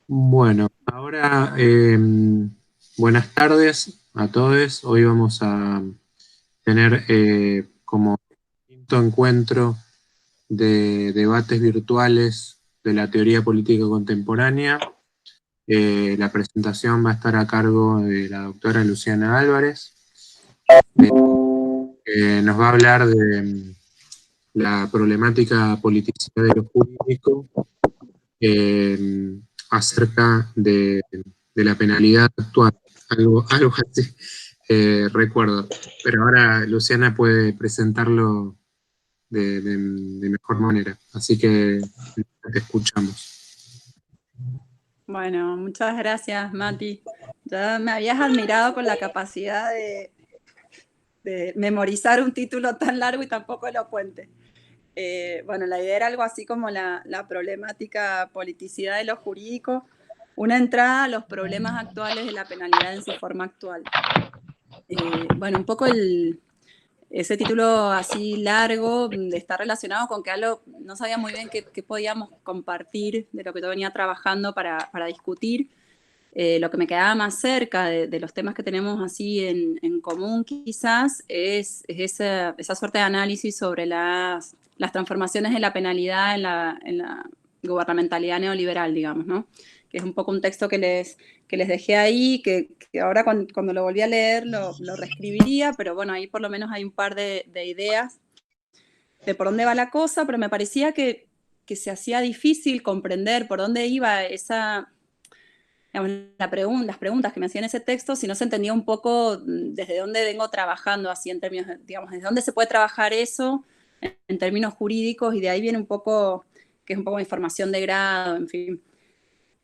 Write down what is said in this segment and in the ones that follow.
Bueno, ahora buenas tardes a todos. Hoy vamos a tener como quinto encuentro de debates virtuales de la teoría política contemporánea. La presentación va a estar a cargo de la doctora Luciana Álvarez, que nos va a hablar de la problemática politicidad de lo jurídico eh, acerca de la penalidad actual, algo así, recuerdo. Pero ahora Luciana puede presentarlo de mejor manera, así que te escuchamos. Bueno, muchas gracias, Mati. Ya me habías admirado con la capacidad de memorizar un título tan largo y tan poco elocuente. Bueno, la idea era algo así como la problemática politicidad de lo jurídico, una entrada a los problemas actuales de la penalidad en su forma actual. Bueno, un poco ese título así largo está relacionado con que algo, no sabía muy bien qué podíamos compartir de lo que yo venía trabajando para discutir. Lo que me quedaba más cerca de los temas que tenemos así en común quizás es esa suerte de análisis sobre las transformaciones de la penalidad en la gubernamentalidad neoliberal, digamos, ¿no? Que es un poco un texto que les dejé ahí, que ahora cuando lo volví a leer lo reescribiría, pero bueno, ahí por lo menos hay un par de ideas de por dónde va la cosa, pero me parecía que se hacía difícil comprender por dónde iba digamos, las preguntas que me hacían ese texto, si no se entendía un poco desde dónde vengo trabajando, así en términos, digamos, desde dónde se puede trabajar eso en términos jurídicos, y de ahí viene un poco, que es un poco mi formación de grado, en fin.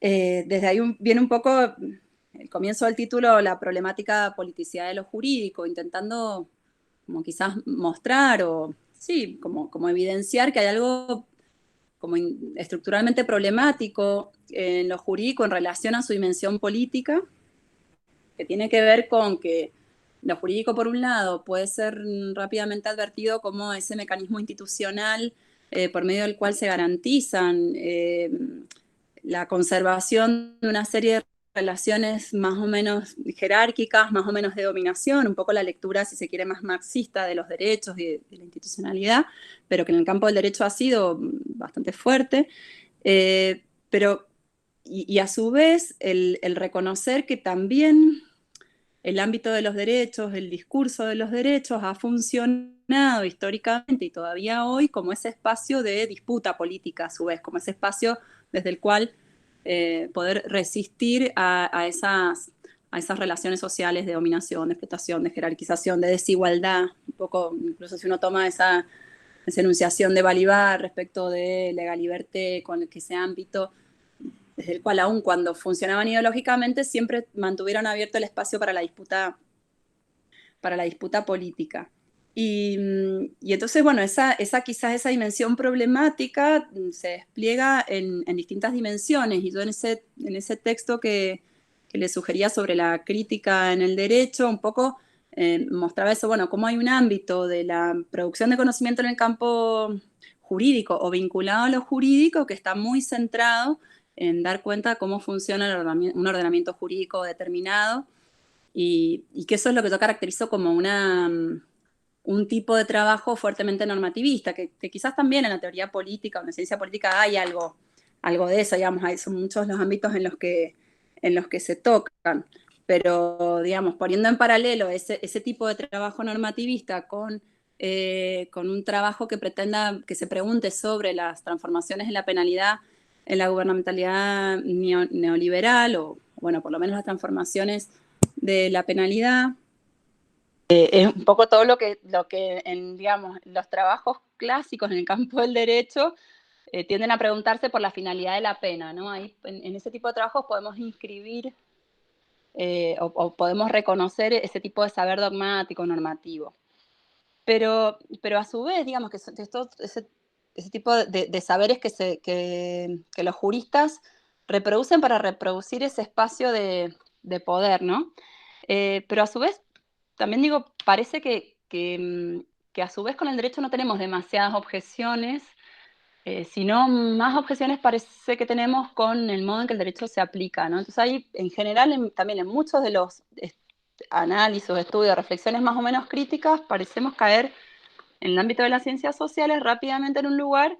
Desde ahí viene un poco el comienzo del título, la problemática politicidad de lo jurídico, intentando como quizás mostrar o, sí, como evidenciar que hay algo como estructuralmente problemático en lo jurídico en relación a su dimensión política, que tiene que ver con que lo jurídico, por un lado, puede ser rápidamente advertido como ese mecanismo institucional por medio del cual se garantizan la conservación de una serie de relaciones más o menos jerárquicas, más o menos de dominación, un poco la lectura, si se quiere, más marxista de los derechos y de la institucionalidad, pero que en el campo del derecho ha sido bastante fuerte. Pero, y a su vez, el reconocer que también el ámbito de los derechos, el discurso de los derechos ha funcionado históricamente y todavía hoy como ese espacio de disputa política, a su vez, como ese espacio desde el cual poder resistir a esas relaciones sociales de dominación, de explotación, de jerarquización, de desigualdad, un poco, incluso si uno toma esa enunciación de Balibar respecto de la liberté con que ese ámbito desde el cual aun cuando funcionaban ideológicamente siempre mantuvieron abierto el espacio para la disputa política. Y entonces, bueno, quizás esa dimensión problemática se despliega en distintas dimensiones, y yo en ese texto que le sugería sobre la crítica en el derecho, un poco mostraba eso, bueno, cómo hay un ámbito de la producción de conocimiento en el campo jurídico o vinculado a lo jurídico que está muy centrado en dar cuenta de cómo funciona un ordenamiento jurídico determinado, y que eso es lo que yo caracterizo como un tipo de trabajo fuertemente normativista, que quizás también en la teoría política o en la ciencia política hay algo de eso, digamos, son muchos los ámbitos en los que se tocan, pero, digamos, poniendo en paralelo ese tipo de trabajo normativista con un trabajo que pretenda, que se pregunte sobre las transformaciones en la penalidad, en la gubernamentalidad neoliberal, o, bueno, por lo menos las transformaciones de la penalidad, es un poco todo lo que en, digamos, los trabajos clásicos en el campo del derecho tienden a preguntarse por la finalidad de la pena, ¿no? Ahí, en ese tipo de trabajos podemos inscribir o podemos reconocer ese tipo de saber dogmático, normativo. Pero a su vez, digamos que ese tipo de saberes que los juristas reproducen para reproducir ese espacio de poder, ¿no? Pero a su vez, también digo, parece que a su vez con el derecho no tenemos demasiadas objeciones, sino más objeciones parece que tenemos con el modo en que el derecho se aplica, ¿no? Entonces ahí, en general, también en muchos de los análisis, estudios, reflexiones más o menos críticas, parecemos caer en el ámbito de las ciencias sociales rápidamente en un lugar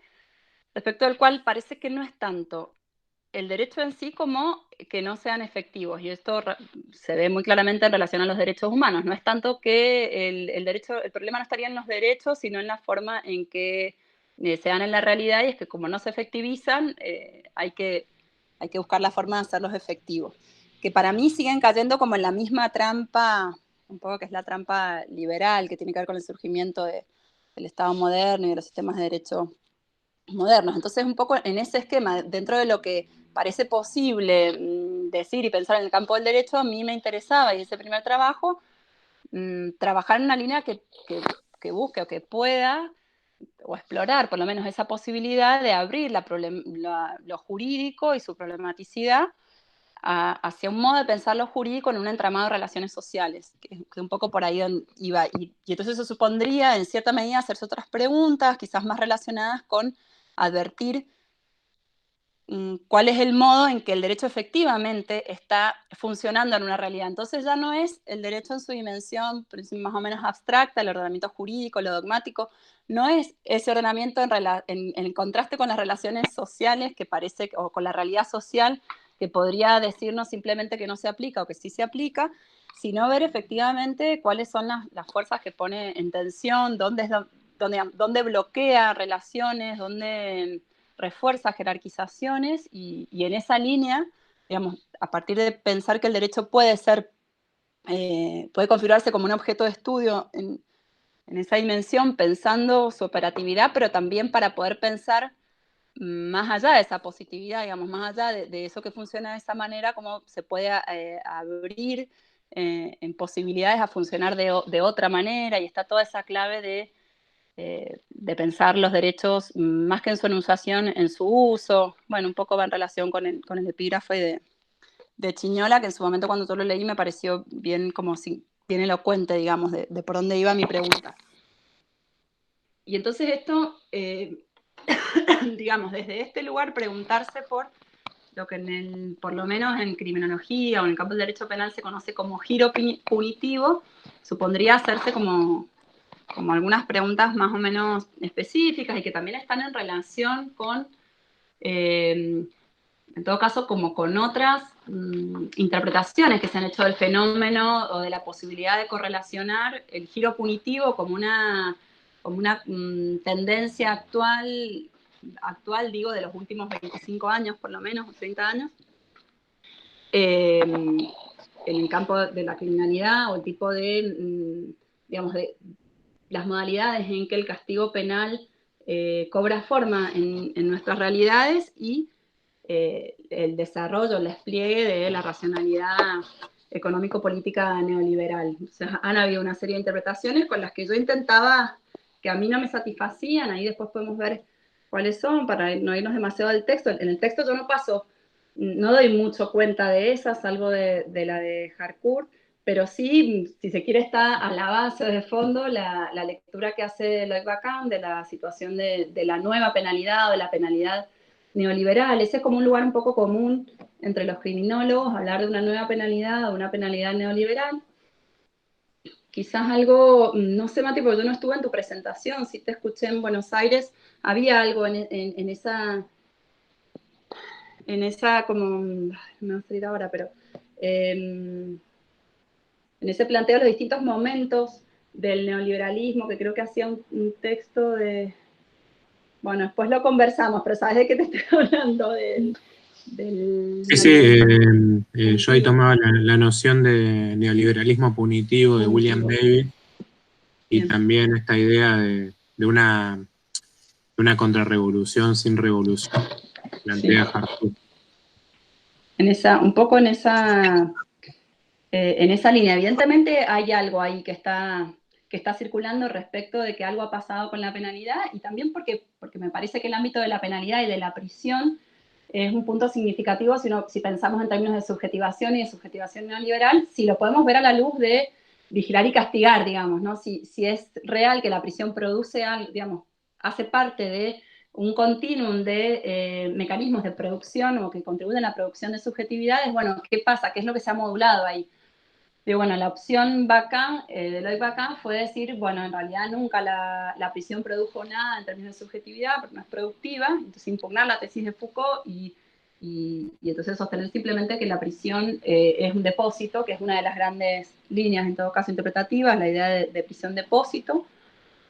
respecto al cual parece que no es tanto el derecho en sí como que no sean efectivos. Y esto se ve muy claramente en relación a los derechos humanos. No es tanto que el derecho, el problema no estaría en los derechos, sino en la forma en que se dan en la realidad, y es que como no se efectivizan, hay que buscar la forma de hacerlos efectivos. Que para mí siguen cayendo como en la misma trampa, un poco que es la trampa liberal, que tiene que ver con el surgimiento del Estado moderno y de los sistemas de derecho modernos. Entonces, un poco en ese esquema, dentro de lo que parece posible decir y pensar en el campo del derecho, a mí me interesaba, y ese primer trabajo, trabajar en una línea que busque o que pueda, o explorar por lo menos esa posibilidad de abrir lo jurídico y su problematicidad hacia un modo de pensar lo jurídico en un entramado de relaciones sociales, que un poco por ahí iba. Y entonces eso supondría, en cierta medida, hacerse otras preguntas, quizás más relacionadas con advertir cuál es el modo en que el derecho efectivamente está funcionando en una realidad. Entonces ya no es el derecho en su dimensión más o menos abstracta, el ordenamiento jurídico, lo dogmático, no es ese ordenamiento en contraste con las relaciones sociales que parece, o con la realidad social que podría decirnos simplemente que no se aplica o que sí se aplica, sino ver efectivamente cuáles son las fuerzas que pone en tensión, dónde bloquea relaciones, dónde refuerza jerarquizaciones, y en esa línea, digamos, a partir de pensar que el derecho puede configurarse como un objeto de estudio en esa dimensión, pensando su operatividad, pero también para poder pensar más allá de esa positividad, digamos, más allá de eso que funciona de esa manera, cómo se puede abrir en posibilidades a funcionar de otra manera, y está toda esa clave de pensar los derechos más que en su enunciación, en su uso. Bueno, un poco va en relación con el epígrafe de Chiñola, que en su momento cuando yo lo leí me pareció bien, como bien elocuente, digamos, de por dónde iba mi pregunta. Y entonces esto, digamos, desde este lugar preguntarse por lo que por lo menos en criminología o en el campo del derecho penal se conoce como giro punitivo, supondría hacerse como algunas preguntas más o menos específicas, y que también están en relación con, en todo caso, como con otras interpretaciones que se han hecho del fenómeno o de la posibilidad de correlacionar el giro punitivo como una tendencia actual, digo, de los últimos 25 años, por lo menos, o 30 años, en el campo de la criminalidad, o el tipo de, digamos, de las modalidades en que el castigo penal cobra forma en nuestras realidades, y el desarrollo, el despliegue de la racionalidad económico-política neoliberal. O sea, han habido una serie de interpretaciones con las que yo intentaba, que a mí no me satisfacían, ahí después podemos ver cuáles son, para no irnos demasiado del texto. En el texto yo no doy mucho cuenta de esas, salvo de la de Harcourt, pero sí, si se quiere, está a la base, de fondo, la lectura que hace Lloyd Bacán de la situación de la nueva penalidad, o de la penalidad neoliberal. Ese es como un lugar un poco común entre los criminólogos, hablar de una nueva penalidad o una penalidad neoliberal. Quizás algo, no sé, Mati, porque yo no estuve en tu presentación, sí te escuché en Buenos Aires, había algo en esa como, no me va a salir ahora, pero en ese planteo de los distintos momentos del neoliberalismo, que creo que hacía un texto de, bueno, después lo conversamos, pero ¿sabes de qué te estoy hablando? Del Sí, yo ahí tomaba la noción de neoliberalismo punitivo de William David, y bien, también esta idea de una contrarrevolución sin revolución, plantea Harcourt. Un poco en esa línea. Evidentemente hay algo ahí que está circulando respecto de que algo ha pasado con la penalidad, y también porque me parece que el ámbito de la penalidad y de la prisión es un punto significativo si pensamos en términos de subjetivación y de subjetivación neoliberal, si lo podemos ver a la luz de vigilar y castigar, digamos, ¿no? Si es real que la prisión produce algo, digamos, hace parte de un continuum de mecanismos de producción o que contribuyen a la producción de subjetividades, bueno, ¿qué pasa? ¿Qué es lo que se ha modulado ahí? Y bueno, la opción Bacan, de Eloy Bacan fue decir, bueno, en realidad nunca la prisión produjo nada en términos de subjetividad, porque no es productiva, entonces impugnar la tesis de Foucault y entonces sostener simplemente que la prisión es un depósito, que es una de las grandes líneas, en todo caso interpretativas, la idea de prisión depósito,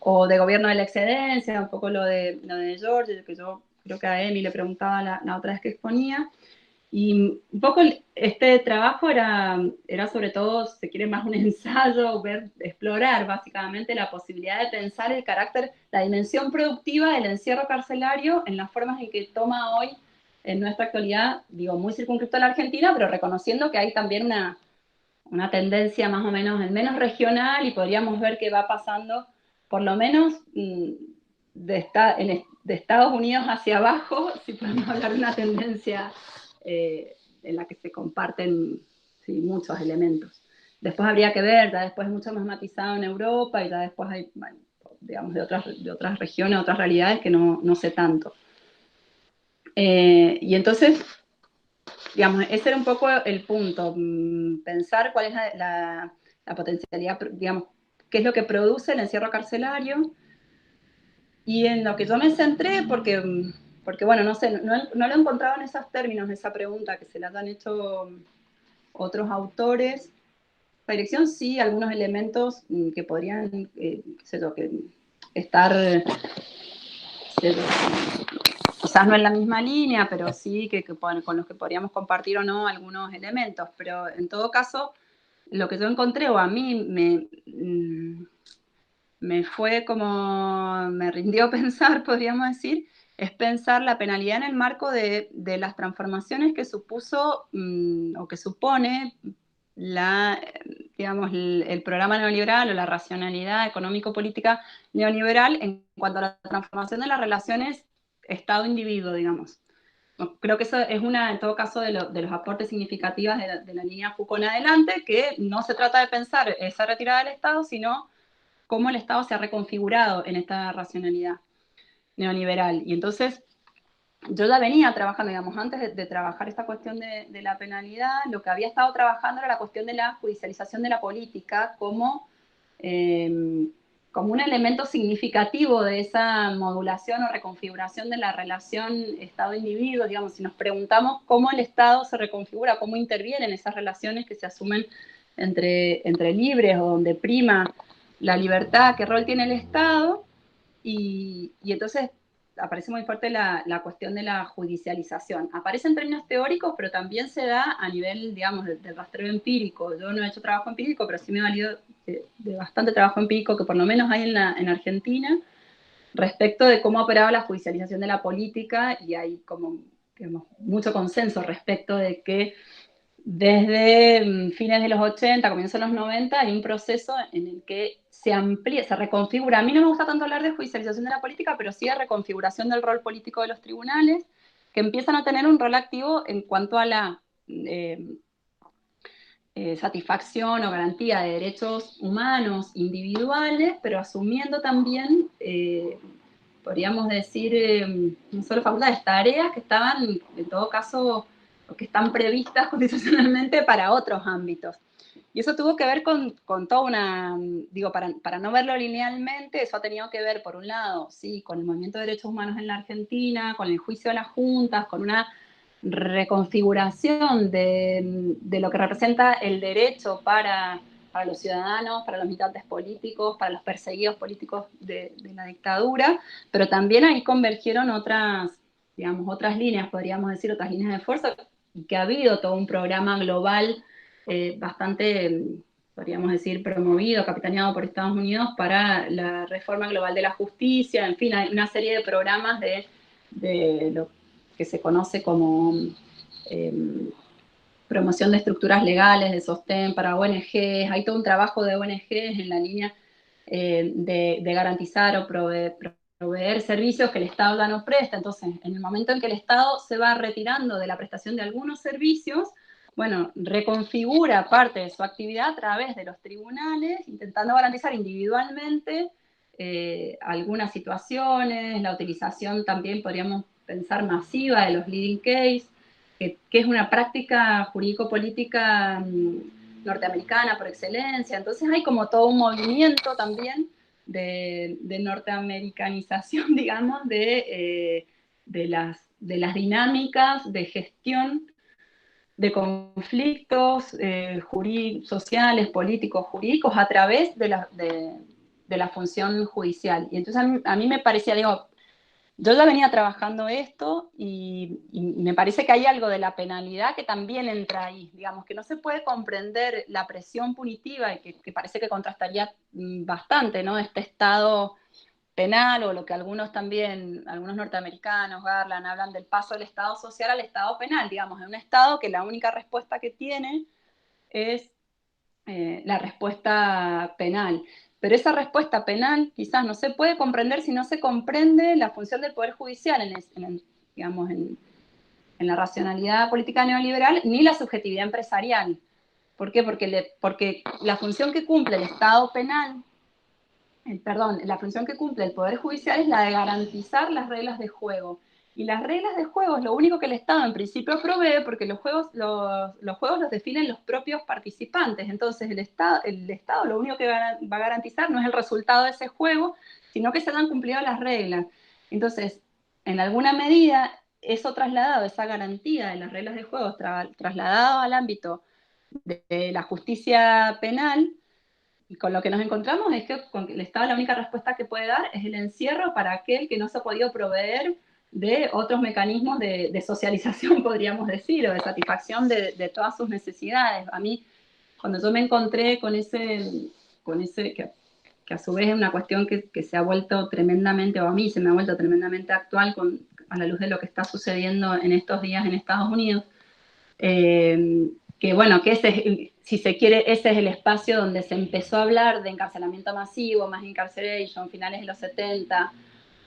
o de gobierno de la excedencia, un poco lo de George, que yo creo que a Emi le preguntaba la otra vez que exponía. Y un poco este trabajo era sobre todo, si se quiere, más un ensayo, explorar básicamente la posibilidad de pensar el carácter, la dimensión productiva del encierro carcelario en las formas en que toma hoy en nuestra actualidad, digo, muy circunscripto a la Argentina, pero reconociendo que hay también una tendencia más o menos, al menos regional, y podríamos ver qué va pasando, por lo menos de Estados Unidos hacia abajo, si podemos hablar de una tendencia en la que se comparten sí, muchos elementos. Después habría que ver, ya después es mucho más matizado en Europa, y ya después hay, bueno, digamos, de otras regiones, otras realidades que no sé tanto. Y entonces, digamos, ese era un poco el punto, pensar cuál es la potencialidad, digamos, qué es lo que produce el encierro carcelario, y en lo que yo me centré, porque bueno, no sé, no lo he encontrado en esos términos, esa pregunta que se la han hecho otros autores. La dirección sí, algunos elementos que podrían, qué sé yo, que estar, quizás no en la misma línea, pero sí con los que podríamos compartir o no algunos elementos. Pero en todo caso, lo que yo encontré, o a mí me fue como, me rindió pensar, podríamos decir, es pensar la penalidad en el marco de las transformaciones que supuso o que supone digamos, el programa neoliberal o la racionalidad económico-política neoliberal en cuanto a la transformación de las relaciones Estado-individuo, digamos. Creo que eso es en todo caso, de los aportes significativos de la línea Foucault en adelante, que no se trata de pensar esa retirada del Estado, sino cómo el Estado se ha reconfigurado en esta racionalidad neoliberal. Y entonces, yo ya venía trabajando, digamos, antes de trabajar esta cuestión de la penalidad, lo que había estado trabajando era la cuestión de la judicialización de la política como un elemento significativo de esa modulación o reconfiguración de la relación Estado-individuo. Digamos, si nos preguntamos cómo el Estado se reconfigura, cómo interviene en esas relaciones que se asumen entre libres, o donde prima la libertad, qué rol tiene el Estado, y entonces aparece muy fuerte la cuestión de la judicialización. Aparece en términos teóricos, pero también se da a nivel, digamos, de rastreo empírico. Yo no he hecho trabajo empírico, pero sí me he valido de bastante trabajo empírico que por lo menos hay en Argentina, respecto de cómo ha operado la judicialización de la política, y hay como, digamos, mucho consenso respecto de que desde fines de los 80, comienzos de los 90, hay un proceso en el que se amplía, se reconfigura. A mí no me gusta tanto hablar de judicialización de la política, pero sí de reconfiguración del rol político de los tribunales, que empiezan a tener un rol activo en cuanto a la satisfacción o garantía de derechos humanos individuales, pero asumiendo también, podríamos decir, no solo facultades, tareas que estaban, en todo caso, o que están previstas constitucionalmente para otros ámbitos. Y eso tuvo que ver con toda una, digo, para no verlo linealmente, eso ha tenido que ver, por un lado, sí, con el movimiento de derechos humanos en la Argentina, con el juicio de las juntas, con una reconfiguración de lo que representa el derecho para los ciudadanos, para los militantes políticos, para los perseguidos políticos de la dictadura, pero también ahí convergieron digamos, otras líneas, podríamos decir, otras líneas de fuerza, y que ha habido todo un programa global bastante, podríamos decir, promovido, capitaneado por Estados Unidos para la reforma global de la justicia. En fin, hay una serie de programas de lo que se conoce como promoción de estructuras legales de sostén para ONGs. Hay todo un trabajo de ONGs en la línea de garantizar o proveer servicios que el Estado ya no presta. Entonces, en el momento en que el Estado se va retirando de la prestación de algunos servicios, bueno, reconfigura parte de su actividad a través de los tribunales, intentando garantizar individualmente algunas situaciones, la utilización también podríamos pensar masiva de los leading case, que es una práctica jurídico-política norteamericana por excelencia. Entonces hay como todo un movimiento también de norteamericanización, digamos, de las dinámicas de gestión de conflictos sociales, políticos, jurídicos a través de la función judicial. Y entonces a mí me parecía, digo, yo ya venía trabajando esto y me parece que hay algo de la penalidad que también entra ahí, digamos, que no se puede comprender la presión punitiva y que parece que contrastaría bastante, ¿no? Este estado penal o lo que algunos también, algunos norteamericanos, Garland, hablan del paso del estado social al estado penal, digamos, en un estado que la única respuesta que tiene es la respuesta penal. Pero esa respuesta penal quizás no se puede comprender si no se comprende la función del Poder Judicial digamos, en la racionalidad política neoliberal, ni la subjetividad empresarial. ¿Por qué? Porque la función que cumple el Estado penal, la función que cumple el Poder Judicial es la de garantizar las reglas de juego. Y las reglas de juego es lo único que el Estado en principio provee, porque los juegos los definen los propios participantes. Entonces el Estado lo único que va a garantizar no es el resultado de ese juego, sino que se han cumplido las reglas. Entonces, en alguna medida, eso trasladado, esa garantía de las reglas de juego, trasladado al ámbito de la justicia penal, y con lo que nos encontramos es que con el Estado la única respuesta que puede dar es el encierro para aquel que no se ha podido proveer de otros mecanismos de socialización, podríamos decir, o de satisfacción de todas sus necesidades. A mí, cuando yo me encontré con ese que a su vez es una cuestión que se ha vuelto tremendamente, o a mí se me ha vuelto tremendamente actual a la luz de lo que está sucediendo en estos días en Estados Unidos, que bueno, que si se quiere, ese es el espacio donde se empezó a hablar de encarcelamiento masivo, mass incarceration, finales de los 70.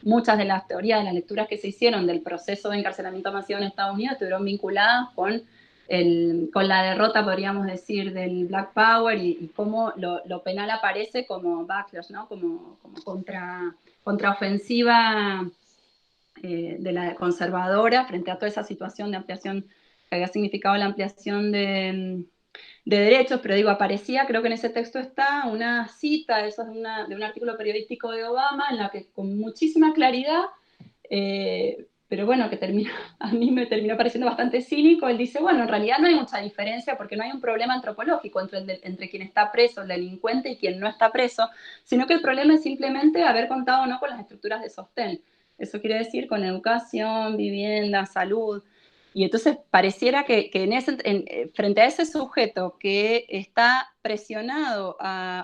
Muchas de las teorías, de las lecturas que se hicieron del proceso de encarcelamiento masivo en Estados Unidos estuvieron vinculadas con la derrota, podríamos decir, del Black Power y cómo lo penal aparece como backlash, ¿no? Como contraofensiva de la conservadora frente a toda esa situación de ampliación que había significado la ampliación de derechos, pero digo, aparecía, creo que en ese texto está una cita, eso es de un artículo periodístico de Obama, en la que con muchísima claridad, pero bueno, a mí me terminó pareciendo bastante cínico, él dice, bueno, en realidad no hay mucha diferencia porque no hay un problema antropológico entre quien está preso, el delincuente, y quien no está preso, sino que el problema es simplemente haber contado o no con las estructuras de sostén. Eso quiere decir con educación, vivienda, salud. Y entonces pareciera que frente a ese sujeto que está presionado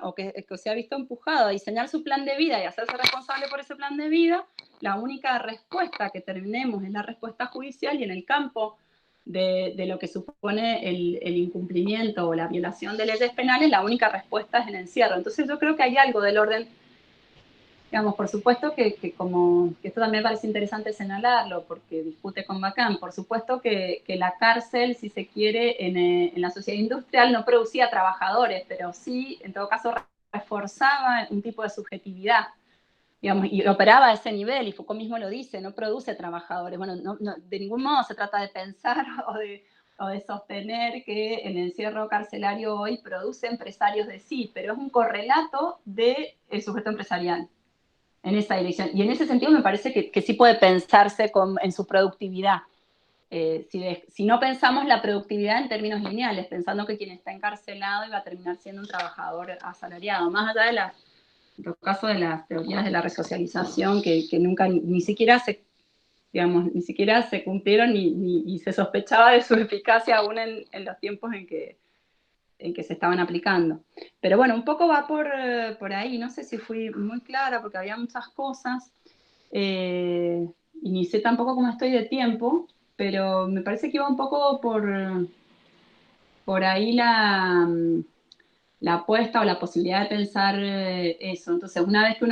o que se ha visto empujado a diseñar su plan de vida y hacerse responsable por ese plan de vida, la única respuesta que tenemos es la respuesta judicial, y en el campo de lo que supone el incumplimiento o la violación de leyes penales, la única respuesta es el encierro. Entonces yo creo que hay algo del orden. Digamos, por supuesto que esto también parece interesante señalarlo, porque discute con Bacán, por supuesto que la cárcel, si se quiere, en la sociedad industrial no producía trabajadores, pero sí, en todo caso, reforzaba un tipo de subjetividad, digamos, y operaba a ese nivel, y Foucault mismo lo dice, no produce trabajadores. Bueno, de ningún modo se trata de pensar o de sostener que el encierro carcelario hoy produce empresarios de sí, pero es un correlato del sujeto empresarial en esa dirección. Y en ese sentido me parece que sí puede pensarse en su productividad. Si no pensamos la productividad en términos lineales, pensando que quien está encarcelado iba a terminar siendo un trabajador asalariado, más allá en todo caso de las teorías de la resocialización que nunca ni siquiera se cumplieron y se sospechaba de su eficacia aún en los tiempos en que se estaban aplicando. Pero bueno, un poco va por ahí, no sé si fui muy clara porque había muchas cosas, y ni sé tampoco cómo estoy de tiempo, pero me parece que iba un poco por ahí la apuesta o la posibilidad de pensar eso. Entonces, una vez que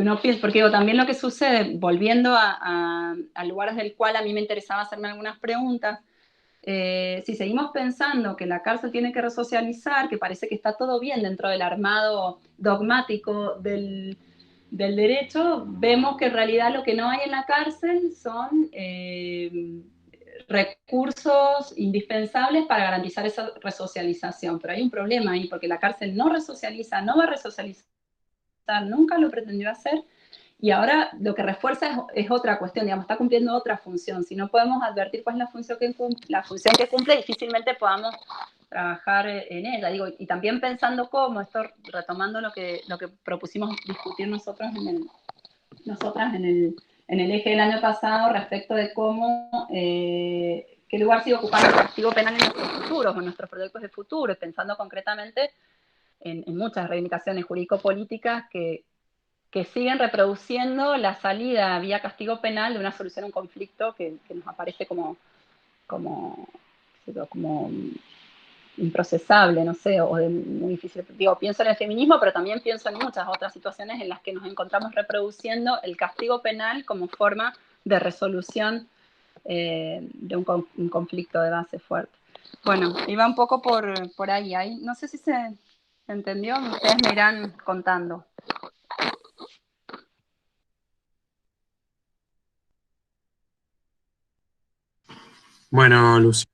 uno piensa, porque digo, también lo que sucede, volviendo a lugares del cual a mí me interesaba hacerme algunas preguntas, si seguimos pensando que la cárcel tiene que resocializar, que parece que está todo bien dentro del armado dogmático del derecho, vemos que en realidad lo que no hay en la cárcel son recursos indispensables para garantizar esa resocialización. Pero hay un problema ahí, porque la cárcel no resocializa, no va a resocializar, nunca lo pretendió hacer, y ahora lo que refuerza es otra cuestión, digamos, está cumpliendo otra función. Si no podemos advertir cuál es la función que cumple, difícilmente podamos trabajar en ella. Digo, y también pensando cómo, esto retomando lo que propusimos discutir nosotras en el eje del año pasado respecto de cómo, qué lugar sigue ocupando el castigo penal en nuestros futuros, en nuestros proyectos de futuro, pensando concretamente en muchas reivindicaciones jurídico-políticas que siguen reproduciendo la salida vía castigo penal de una solución a un conflicto que nos aparece como improcesable, no sé, o de muy difícil. Digo, pienso en el feminismo, pero también pienso en muchas otras situaciones en las que nos encontramos reproduciendo el castigo penal como forma de resolución de un conflicto de base fuerte. Bueno, iba un poco por ahí. No sé si se entendió, ustedes me irán contando. Bueno, Lucía,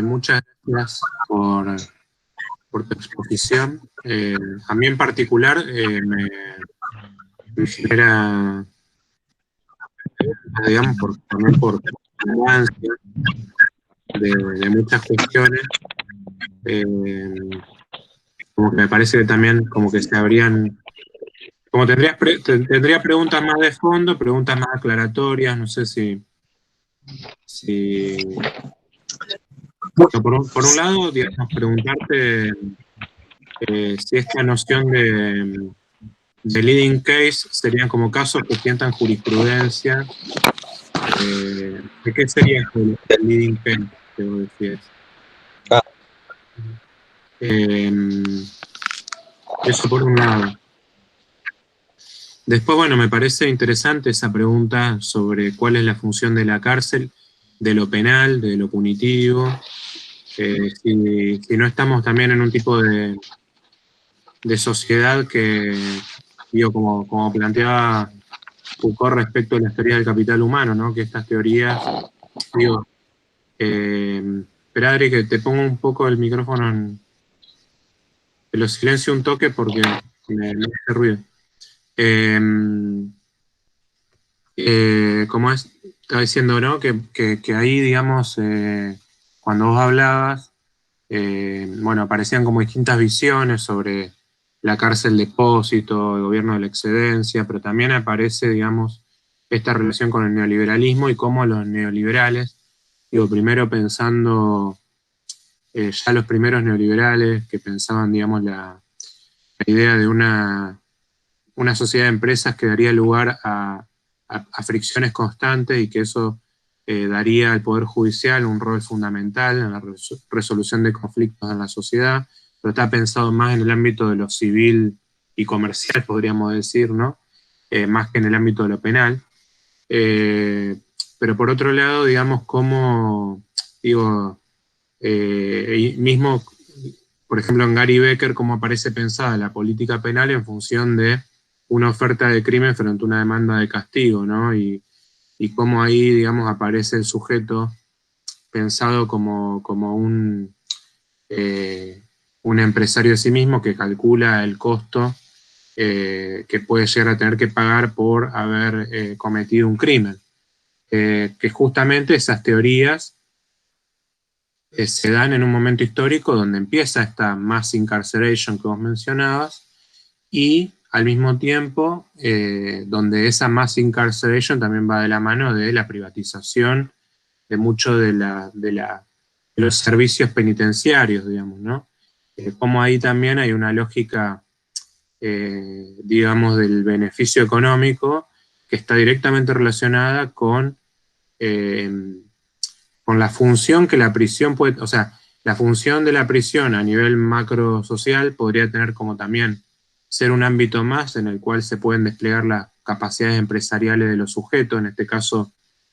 muchas gracias por tu exposición. A mí en particular me genera, digamos, también por ignorancia de muchas cuestiones, eh, como que me parece que también como que se habrían, como tendría preguntas más de fondo, preguntas más aclaratorias, no sé si por un lado, digamos, preguntarte si esta noción de leading case serían como casos que sientan jurisprudencia. ¿De qué sería el leading case que vos decías? Eso por un lado. Después, bueno, me parece interesante esa pregunta sobre cuál es la función de la cárcel, de lo penal, de lo punitivo. Si no estamos también en un tipo de sociedad que, digo, como planteaba Foucault respecto a las teorías del capital humano, ¿no? Que estas teorías, digo, espera, Adri, que te pongo un poco el micrófono te lo silencio un toque porque me hace ruido. Como estaba diciendo, ¿no? Que ahí, digamos, cuando vos hablabas, bueno, aparecían como distintas visiones sobre la cárcel depósito, el gobierno de la excedencia, pero también aparece, digamos, esta relación con el neoliberalismo y cómo los neoliberales, digo, primero pensando ya los primeros neoliberales que pensaban, digamos, la idea de una sociedad de empresas que daría lugar a fricciones constantes y que eso daría al Poder Judicial un rol fundamental en la resolución de conflictos en la sociedad, pero está pensado más en el ámbito de lo civil y comercial, podríamos decir, ¿no? Más que en el ámbito de lo penal. Pero por otro lado, digamos, como, digo, mismo, por ejemplo, en Gary Becker, cómo aparece pensada la política penal en función de una oferta de crimen frente a una demanda de castigo, ¿no? Y cómo ahí, digamos, aparece el sujeto pensado como un empresario de sí mismo que calcula el costo que puede llegar a tener que pagar por haber cometido un crimen. Que justamente esas teorías se dan en un momento histórico donde empieza esta mass incarceration que vos mencionabas y al mismo tiempo donde esa mass incarceration también va de la mano de la privatización de mucho de los servicios penitenciarios, digamos, ¿no? Como ahí también hay una lógica, digamos, del beneficio económico que está directamente relacionada con la función que la prisión puede, o sea, la función de la prisión a nivel macro social podría tener como también ser un ámbito más en el cual se pueden desplegar las capacidades empresariales de los sujetos, en este caso,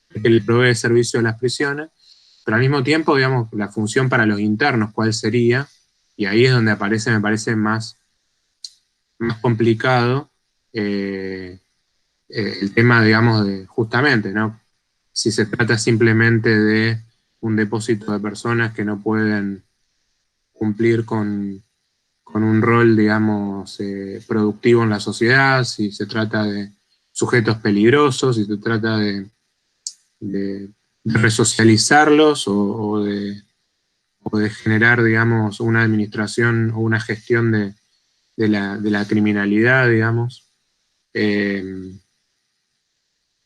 que le provee servicio a las prisiones, pero al mismo tiempo, digamos, la función para los internos, ¿cuál sería? Y ahí es donde aparece, me parece, más complicado, el tema, digamos, de justamente, ¿no? Si se trata simplemente de un depósito de personas que no pueden cumplir con un rol, digamos, productivo en la sociedad, si se trata de sujetos peligrosos, si se trata de resocializarlos o de generar, digamos, una administración o una gestión de la criminalidad, digamos.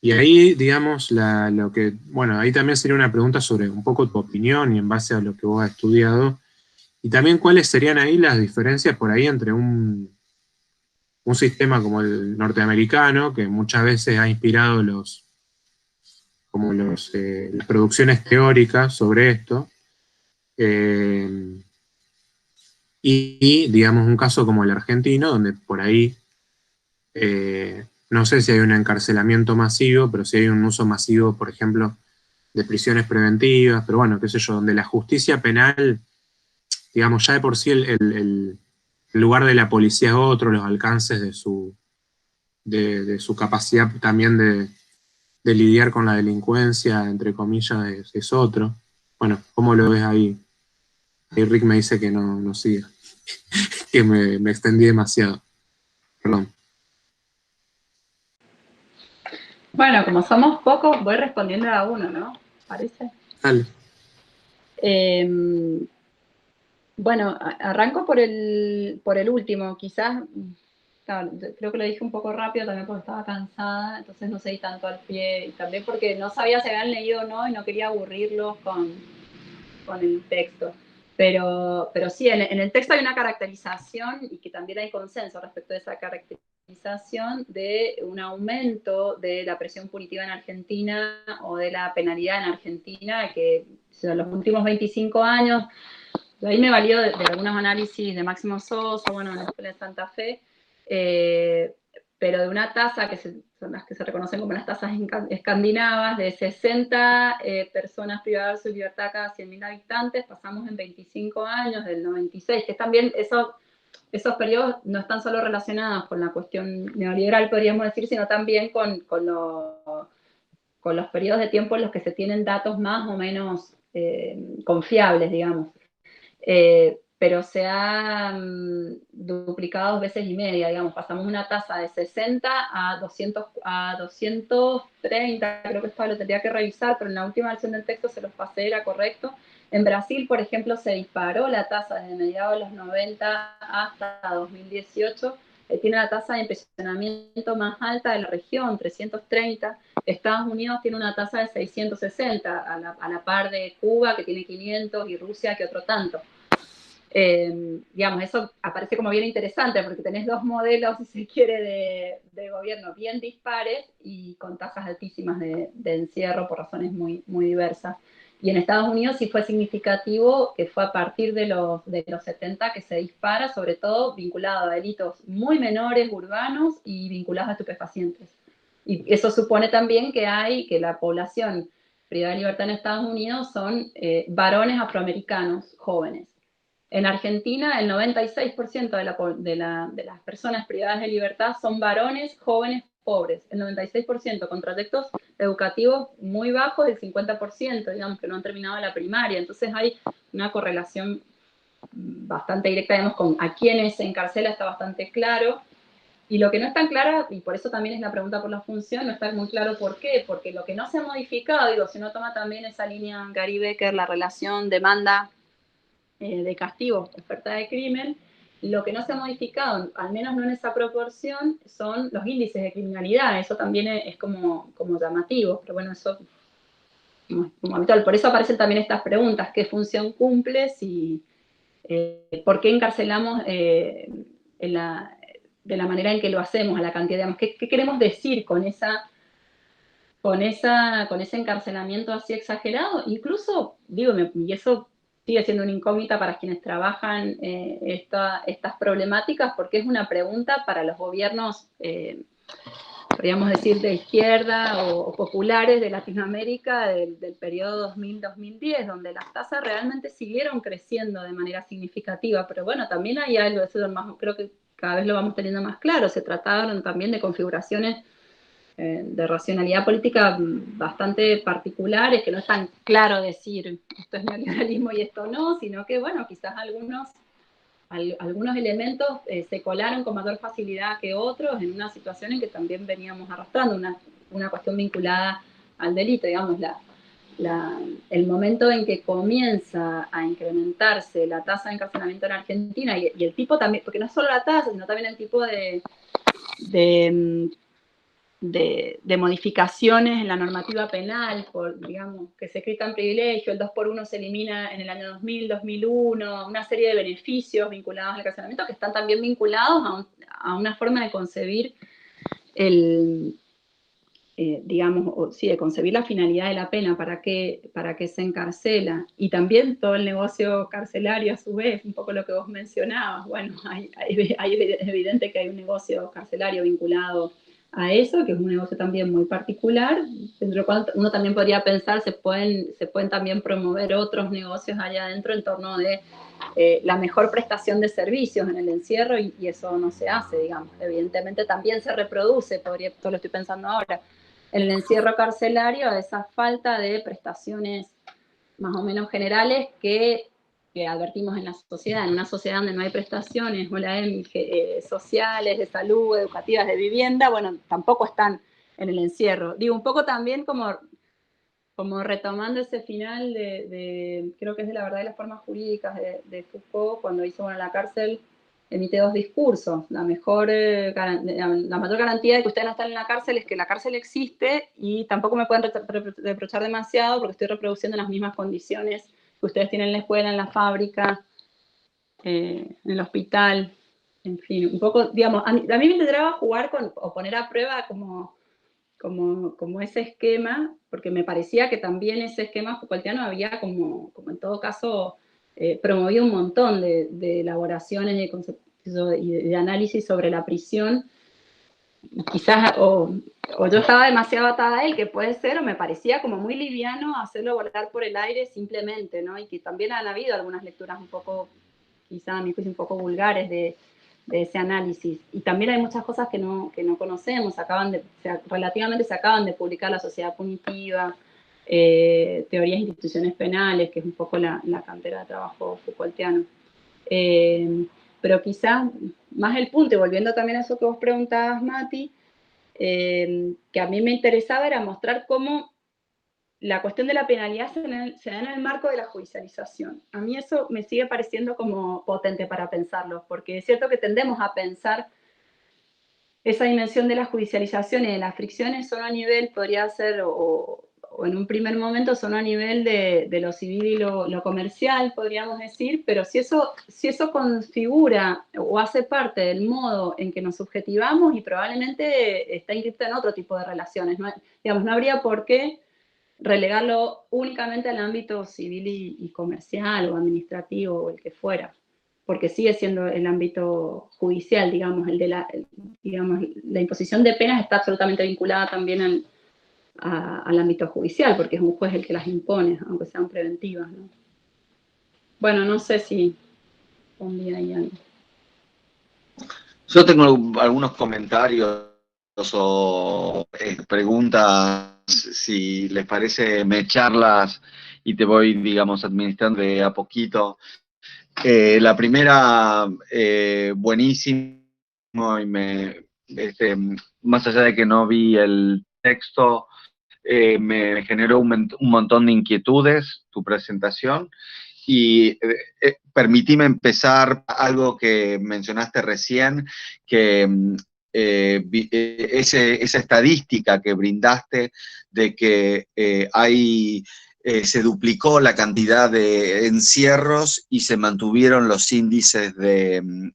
Y ahí, digamos, lo que, bueno, ahí también sería una pregunta sobre un poco tu opinión y en base a lo que vos has estudiado, y también cuáles serían ahí las diferencias por ahí entre un sistema como el norteamericano, que muchas veces ha inspirado las producciones teóricas sobre esto, eh, digamos, un caso como el argentino, donde por ahí no sé si hay un encarcelamiento masivo, pero sí hay un uso masivo, por ejemplo, de prisiones preventivas, pero bueno, qué sé yo, donde la justicia penal, digamos, ya de por sí el lugar de la policía es otro, los alcances de su capacidad también de lidiar con la delincuencia, entre comillas, es otro. Bueno, ¿cómo lo ves ahí? Ahí Rick me dice que no siga, que me extendí demasiado. Perdón. Bueno, como somos pocos, voy respondiendo a uno, ¿no? ¿Parece? Dale. Bueno, arranco por el último, quizás, claro, creo que lo dije un poco rápido también porque estaba cansada, entonces no seguí tanto al pie, y también porque no sabía si habían leído o no y no quería aburrirlos con el texto. Pero sí, en el texto hay una caracterización y que también hay consenso respecto de esa caracterización de un aumento de la presión punitiva en Argentina o de la penalidad en Argentina que en los últimos 25 años. De ahí me valió de algunos análisis de Máximo Sosa, bueno, en la Escuela de Santa Fe, pero de una tasa que son las que se reconocen como las tasas escandinavas, de 60 personas privadas de su libertad cada 100.000 habitantes, pasamos en 25 años, del 96, que también esos periodos no están solo relacionados con la cuestión neoliberal, podríamos decir, sino también con los periodos de tiempo en los que se tienen datos más o menos confiables, digamos. Pero se ha duplicado 2,5 veces, digamos, pasamos una tasa de 60 a 230, creo que esto lo tendría que revisar, pero en la última versión del texto se los pasé, era correcto. En Brasil, por ejemplo, se disparó la tasa desde mediados de los 90 hasta 2018, tiene la tasa de emprisionamiento más alta de la región, 330. Estados Unidos tiene una tasa de 660, a la par de Cuba, que tiene 500, y Rusia, que otro tanto. Digamos, eso aparece como bien interesante, porque tenés dos modelos, si se quiere, de gobierno bien dispares y con tasas altísimas de encierro por razones muy, muy diversas. Y en Estados Unidos sí fue significativo que fue a partir de los 70 que se dispara, sobre todo vinculado a delitos muy menores, urbanos y vinculados a estupefacientes. Y eso supone también que la población privada de libertad en Estados Unidos son varones afroamericanos jóvenes. En Argentina, el 96% de las personas privadas de libertad son varones jóvenes pobres. El 96% con trayectos educativos muy bajos, el 50%, digamos, que no han terminado la primaria. Entonces hay una correlación bastante directa, digamos, con a quienes se encarcela está bastante claro. Y lo que no es tan claro, y por eso también es la pregunta por la función, no está muy claro por qué, porque lo que no se ha modificado, digo, si uno toma también esa línea Gary Becker, la relación demanda de castigo, oferta de crimen, lo que no se ha modificado, al menos no en esa proporción, son los índices de criminalidad. Eso también es como llamativo, pero bueno, eso como habitual. Por eso aparecen también estas preguntas: ¿qué función cumple? ¿Por qué encarcelamos de la manera en que lo hacemos, a la cantidad, digamos, ¿qué queremos decir con ese encarcelamiento así exagerado? Incluso, digo, y eso sigue siendo una incógnita para quienes trabajan estas problemáticas, porque es una pregunta para los gobiernos, podríamos decir, de izquierda o populares de Latinoamérica del periodo 2000-2010, donde las tasas realmente siguieron creciendo de manera significativa. Pero bueno, también hay algo, eso más, creo que cada vez lo vamos teniendo más claro. Se trataron también de configuraciones de racionalidad política bastante particulares, que no es tan claro decir esto es neoliberalismo y esto no, sino que, bueno, quizás algunos elementos se colaron con mayor facilidad que otros en una situación en que también veníamos arrastrando una cuestión vinculada al delito, digamos, el momento en que comienza a incrementarse la tasa de encarcelamiento en Argentina y el tipo también, porque no es solo la tasa, sino también el tipo de modificaciones en la normativa penal, digamos, que se quitan privilegio, el 2x1 se elimina en el año 2000, 2001, una serie de beneficios vinculados al encarcelamiento que están también vinculados a una forma de concebir de concebir la finalidad de la pena, para qué se encarcela, y también todo el negocio carcelario a su vez, un poco lo que vos mencionabas. Bueno, es evidente que hay un negocio carcelario vinculado a eso, que es un negocio también muy particular, dentro del cual uno también podría pensar, se pueden también promover otros negocios allá adentro en torno de la mejor prestación de servicios en el encierro, y eso no se hace, digamos. Evidentemente también se reproduce, todo lo estoy pensando ahora, en el encierro carcelario, a esa falta de prestaciones más o menos generales que advertimos en la sociedad, en una sociedad donde no hay prestaciones sociales, de salud, educativas, de vivienda, bueno, tampoco están en el encierro. Digo, un poco también como retomando ese final creo que es de La verdad y las formas jurídicas de Foucault, cuando hizo, bueno, la cárcel emite dos discursos. La mayor garantía de que ustedes no están en la cárcel es que la cárcel existe, y tampoco me pueden reprochar demasiado porque estoy reproduciendo las mismas condiciones que ustedes tienen en la escuela, en la fábrica, en el hospital, en fin, un poco, digamos, a mí me interesaba jugar o poner a prueba como ese esquema, porque me parecía que también ese esquema Foucaultiano había como en todo caso promovido un montón de elaboraciones y de análisis sobre la prisión. Quizás o yo estaba demasiado atada a él, que puede ser, o me parecía como muy liviano hacerlo volar por el aire simplemente, ¿no? Y que también han habido algunas lecturas un poco, quizás a mi juicio, un poco vulgares de ese análisis. Y también hay muchas cosas que no conocemos, relativamente se acaban de publicar La sociedad punitiva, Teorías e instituciones penales, que es un poco la cantera de trabajo Foucaultiano. Pero quizás más el punto, y volviendo también a eso que vos preguntabas, Mati, que a mí me interesaba era mostrar cómo la cuestión de la penalidad se da en el marco de la judicialización. A mí eso me sigue pareciendo como potente para pensarlo, porque es cierto que tendemos a pensar esa dimensión de la judicialización y de las fricciones solo a nivel, podría ser, o en un primer momento, solo a nivel de lo civil y lo comercial, podríamos decir, pero si eso configura o hace parte del modo en que nos subjetivamos, y probablemente está inscrito en otro tipo de relaciones, ¿no? Digamos, no habría por qué relegarlo únicamente al ámbito civil y comercial o administrativo o el que fuera, porque sigue siendo el ámbito judicial, digamos, la imposición de penas está absolutamente vinculada también al ámbito judicial, porque es un juez el que las impone, aunque sean preventivas, ¿no? Bueno, no sé si pondría ahí algo. Yo tengo algunos comentarios o preguntas, si les parece, me charlas y te voy, digamos, administrando de a poquito. La primera, buenísimo, y más allá de que no vi el texto, me generó un montón de inquietudes tu presentación, y permitime empezar algo que mencionaste recién, que esa estadística que brindaste de que se duplicó la cantidad de encierros y se mantuvieron los índices de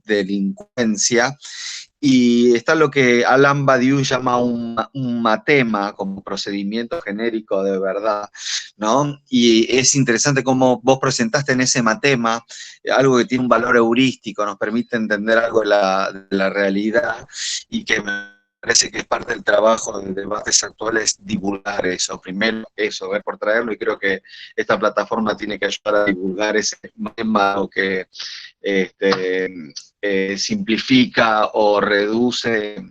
delincuencia. Y está lo que Alain Badiou llama un matema, como procedimiento genérico de verdad, ¿no? Y es interesante cómo vos presentaste en ese matema algo que tiene un valor heurístico, nos permite entender algo de la realidad, y que me parece que es parte del trabajo de debates actuales divulgar eso. Primero eso, ver por traerlo, y creo que esta plataforma tiene que ayudar a divulgar ese matema, que simplifica o reduce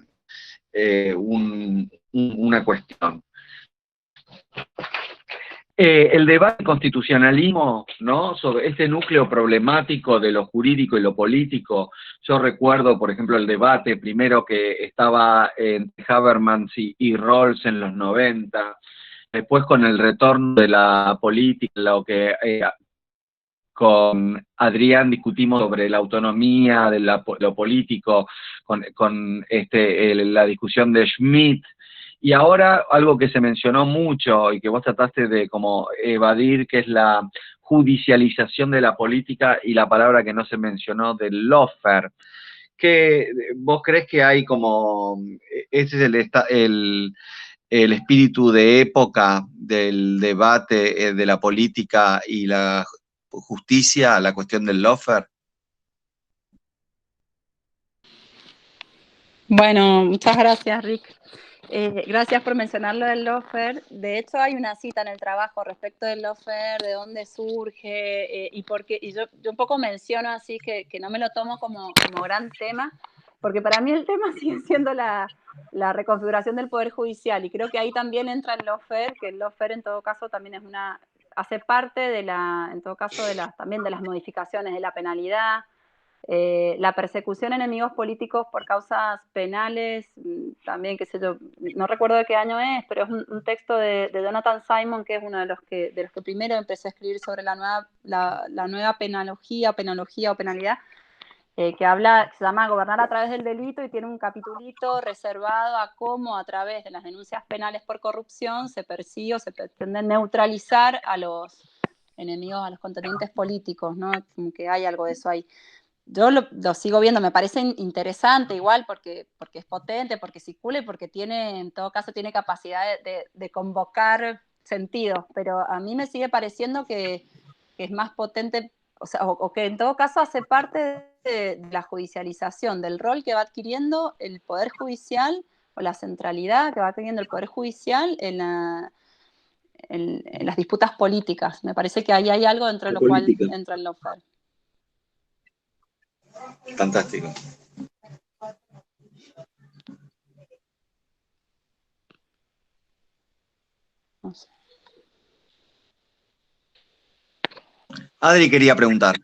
una cuestión. El debate del constitucionalismo, ¿no?, sobre este núcleo problemático de lo jurídico y lo político. Yo recuerdo, por ejemplo, el debate primero que estaba entre Habermas y Rawls en los 90, después con el retorno de la política, lo que con Adrián discutimos sobre la autonomía de lo político, con la discusión de Schmitt. Y ahora algo que se mencionó mucho y que vos trataste de como evadir, que es la judicialización de la política, y la palabra que no se mencionó del lawfare. ¿Qué vos crees que hay como, ese es el espíritu de época del debate de la política y la justicia, la cuestión del lawfare? Bueno, muchas gracias, Rick. Gracias por mencionar lo del lawfare. De hecho, hay una cita en el trabajo respecto del lawfare, de dónde surge y por qué. Y yo un poco menciono así que no me lo tomo como gran tema, porque para mí el tema sigue siendo la reconfiguración del Poder Judicial. Y creo que ahí también entra el lawfare, que el lawfare en todo caso también es hace parte de en todo caso, también de las modificaciones de la penalidad. La persecución a enemigos políticos por causas penales, también, qué sé yo, no recuerdo de qué año es, pero es un texto de Jonathan Simon, que es uno de los que primero empecé a escribir sobre la nueva penología o penalidad, que se llama Gobernar a través del delito, y tiene un capitulito reservado a cómo a través de las denuncias penales por corrupción se persigue o se pretende neutralizar a los enemigos, a los contendientes políticos, ¿no? Como que hay algo de eso ahí. Yo lo sigo viendo, me parece interesante igual porque es potente, porque circula y porque en todo caso tiene capacidad de convocar sentido, pero a mí me sigue pareciendo que es más potente, o sea, o que en todo caso hace parte de la judicialización, del rol que va adquiriendo el Poder Judicial, o la centralidad que va adquiriendo el Poder Judicial en las disputas políticas. Me parece que ahí hay algo dentro de lo cual entra el lawfare. Fantástico. No sé. Adri quería preguntar.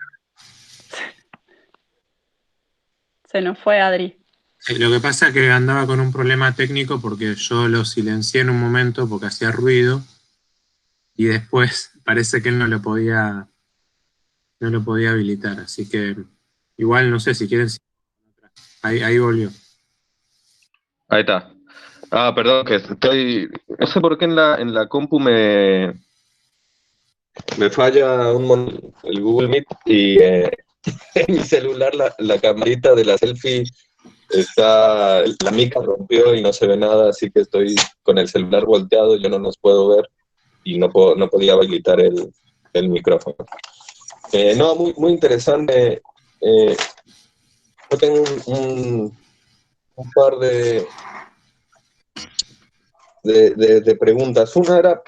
Se nos fue Adri. Lo que pasa es que andaba con un problema técnico porque yo lo silencié en un momento porque hacía ruido y después parece que él no lo podía habilitar, así que igual no sé si quieren. Ahí volvió. Ahí está. Ah, perdón, que no sé por qué en la compu me falla el Google Meet y en mi celular la camarita de la selfie la mica rompió y no se ve nada, así que estoy con el celular volteado, yo no los puedo ver y no podía habilitar el micrófono. No, muy, muy interesante. Yo tengo un par de preguntas. Una era,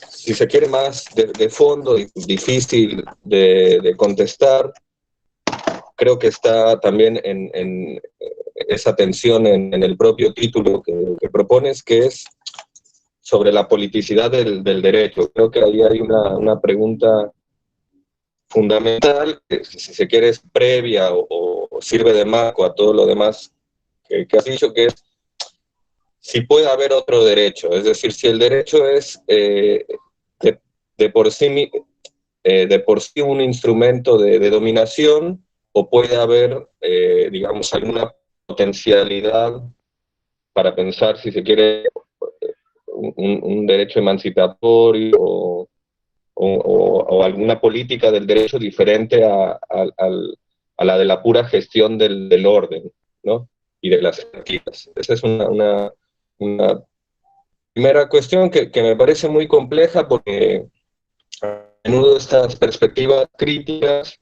si se quiere, más de fondo, difícil de contestar. Creo que está también en esa tensión en el propio título que propones, que es sobre la politicidad del derecho. Creo que ahí hay una pregunta fundamental, que si se quiere es previa o sirve de marco a todo lo demás que has dicho, que es si puede haber otro derecho. Es decir, si el derecho es de por sí un instrumento de dominación, o puede haber, digamos, alguna potencialidad para pensar, si se quiere, un derecho emancipatorio o alguna política del derecho diferente a la de la pura gestión del orden, ¿no? Y de las jerarquías. Esa es una primera cuestión que me parece muy compleja, porque a menudo estas perspectivas críticas,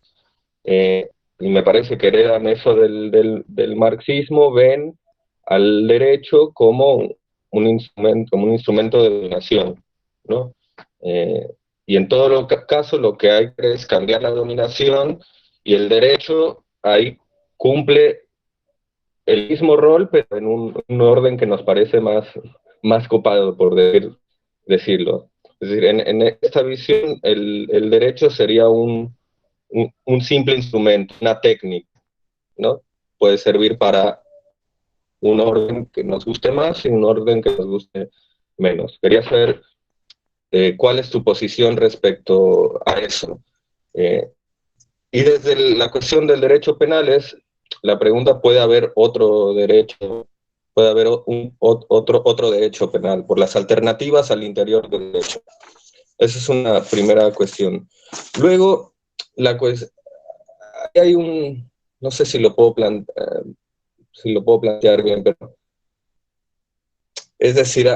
y me parece que heredan eso del marxismo, ven al derecho como un instrumento de dominación, ¿no? Y en todo caso lo que hay es cambiar la dominación, y el derecho ahí cumple el mismo rol, pero en un orden que nos parece más copado, por decirlo. Es decir, en esta visión, el derecho sería un simple instrumento, una técnica, ¿no? Puede servir para un orden que nos guste más y un orden que nos guste menos. Quería saber cuál es tu posición respecto a eso. Y desde la cuestión del derecho penal la pregunta: ¿puede haber otro derecho? ¿Puede haber otro derecho penal por las alternativas al interior del derecho? Esa es una primera cuestión. Luego, hay no sé si lo puedo plantear bien, pero es decir,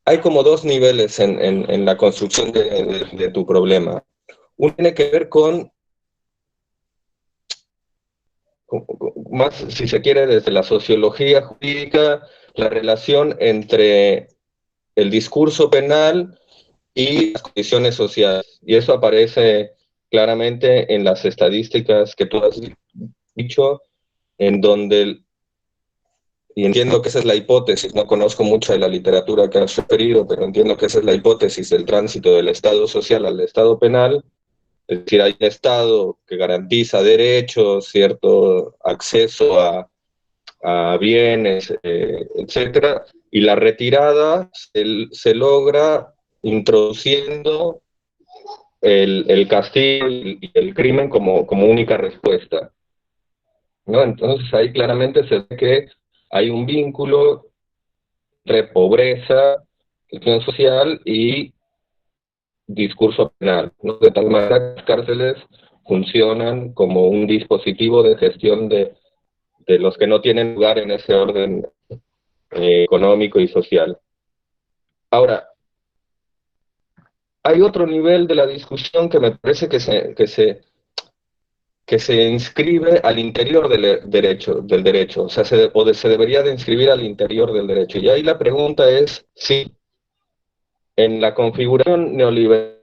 hay como dos niveles en la construcción de tu problema. Uno tiene que ver con, más si se quiere, desde la sociología jurídica, la relación entre el discurso penal y las condiciones sociales. Y eso aparece claramente en las estadísticas que tú has dicho, en donde, y entiendo que esa es la hipótesis, no conozco mucho de la literatura que has referido, pero entiendo que esa es la hipótesis del tránsito del Estado social al Estado penal. Es decir, hay un Estado que garantiza derechos, cierto acceso a bienes, etcétera, y la retirada se logra introduciendo el castigo y el crimen como única respuesta, ¿no? Entonces ahí claramente se ve que hay un vínculo entre pobreza, cuestión social y discurso penal, ¿no? De tal manera que las cárceles funcionan como un dispositivo de gestión de los que no tienen lugar en ese orden económico y social. Ahora, hay otro nivel de la discusión que me parece que se inscribe al interior del derecho, o sea, se debería de inscribir al interior del derecho. Y ahí la pregunta es si en la configuración neoliberal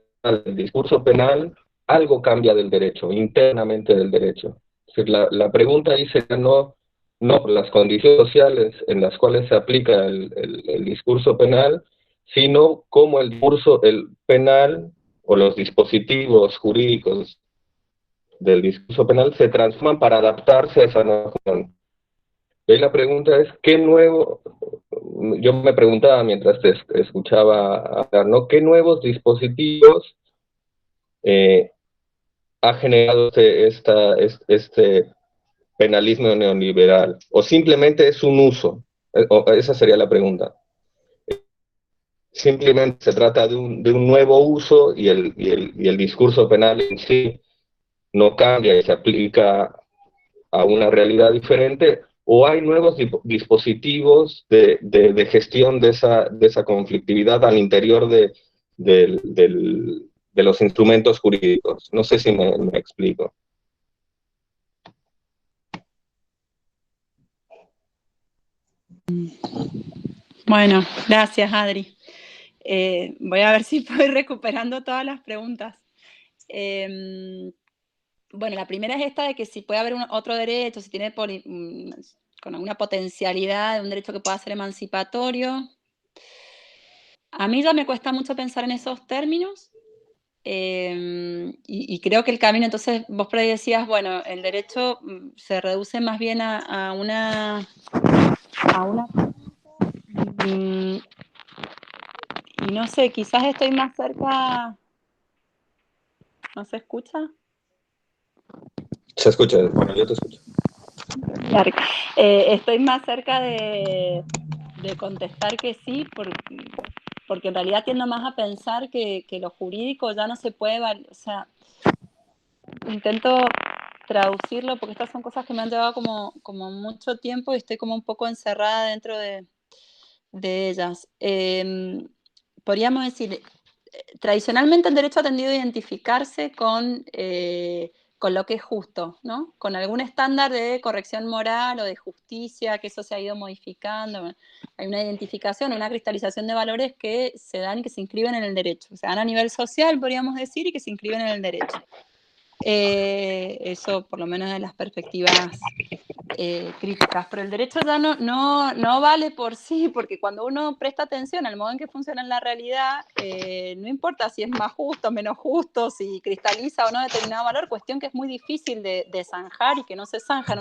del discurso penal algo cambia del derecho, internamente del derecho. Es decir, la pregunta ahí sería no por las condiciones sociales en las cuales se aplica el discurso penal, sino cómo el penal o los dispositivos jurídicos del discurso penal se transforman para adaptarse a esa nueva situación. Y ahí la pregunta es, ¿qué nuevo? Yo me preguntaba mientras te escuchaba hablar, ¿no? ¿Qué nuevos dispositivos ha generado este penalismo neoliberal? ¿O simplemente es un uso? Esa sería la pregunta. Simplemente se trata de un nuevo uso y el discurso penal en sí no cambia y se aplica a una realidad diferente, o hay nuevos dispositivos de gestión de esa conflictividad al interior de los instrumentos jurídicos. No sé si me explico. Bueno, gracias, Adri. Voy a ver si puedo ir recuperando todas las preguntas. Bueno, la primera es esta de que si puede haber otro derecho, si tiene con alguna potencialidad de un derecho que pueda ser emancipatorio. A mí ya me cuesta mucho pensar en esos términos, y creo que el camino, entonces, vos por ahí decías, bueno, el derecho se reduce más bien a una y no sé, quizás estoy más cerca. ¿No se escucha? Se escucha, bueno, yo te escucho. Claro. Estoy más cerca de contestar que sí, porque en realidad tiendo más a pensar que lo jurídico ya no se puede, o sea, intento traducirlo porque estas son cosas que me han llevado como mucho tiempo y estoy como un poco encerrada dentro de ellas. Podríamos decir, tradicionalmente el derecho ha tendido a identificarse con lo que es justo, ¿no? Con algún estándar de corrección moral o de justicia, que eso se ha ido modificando. Hay una identificación, una cristalización de valores que se dan y que se inscriben en el derecho. Se dan a nivel social, podríamos decir, y que se inscriben en el derecho. Eso por lo menos de las perspectivas críticas, pero el derecho ya no vale por sí, porque cuando uno presta atención al modo en que funciona en la realidad, no importa si es más justo, menos justo, si cristaliza o no determinado valor, cuestión que es muy difícil de zanjar y que no se zanja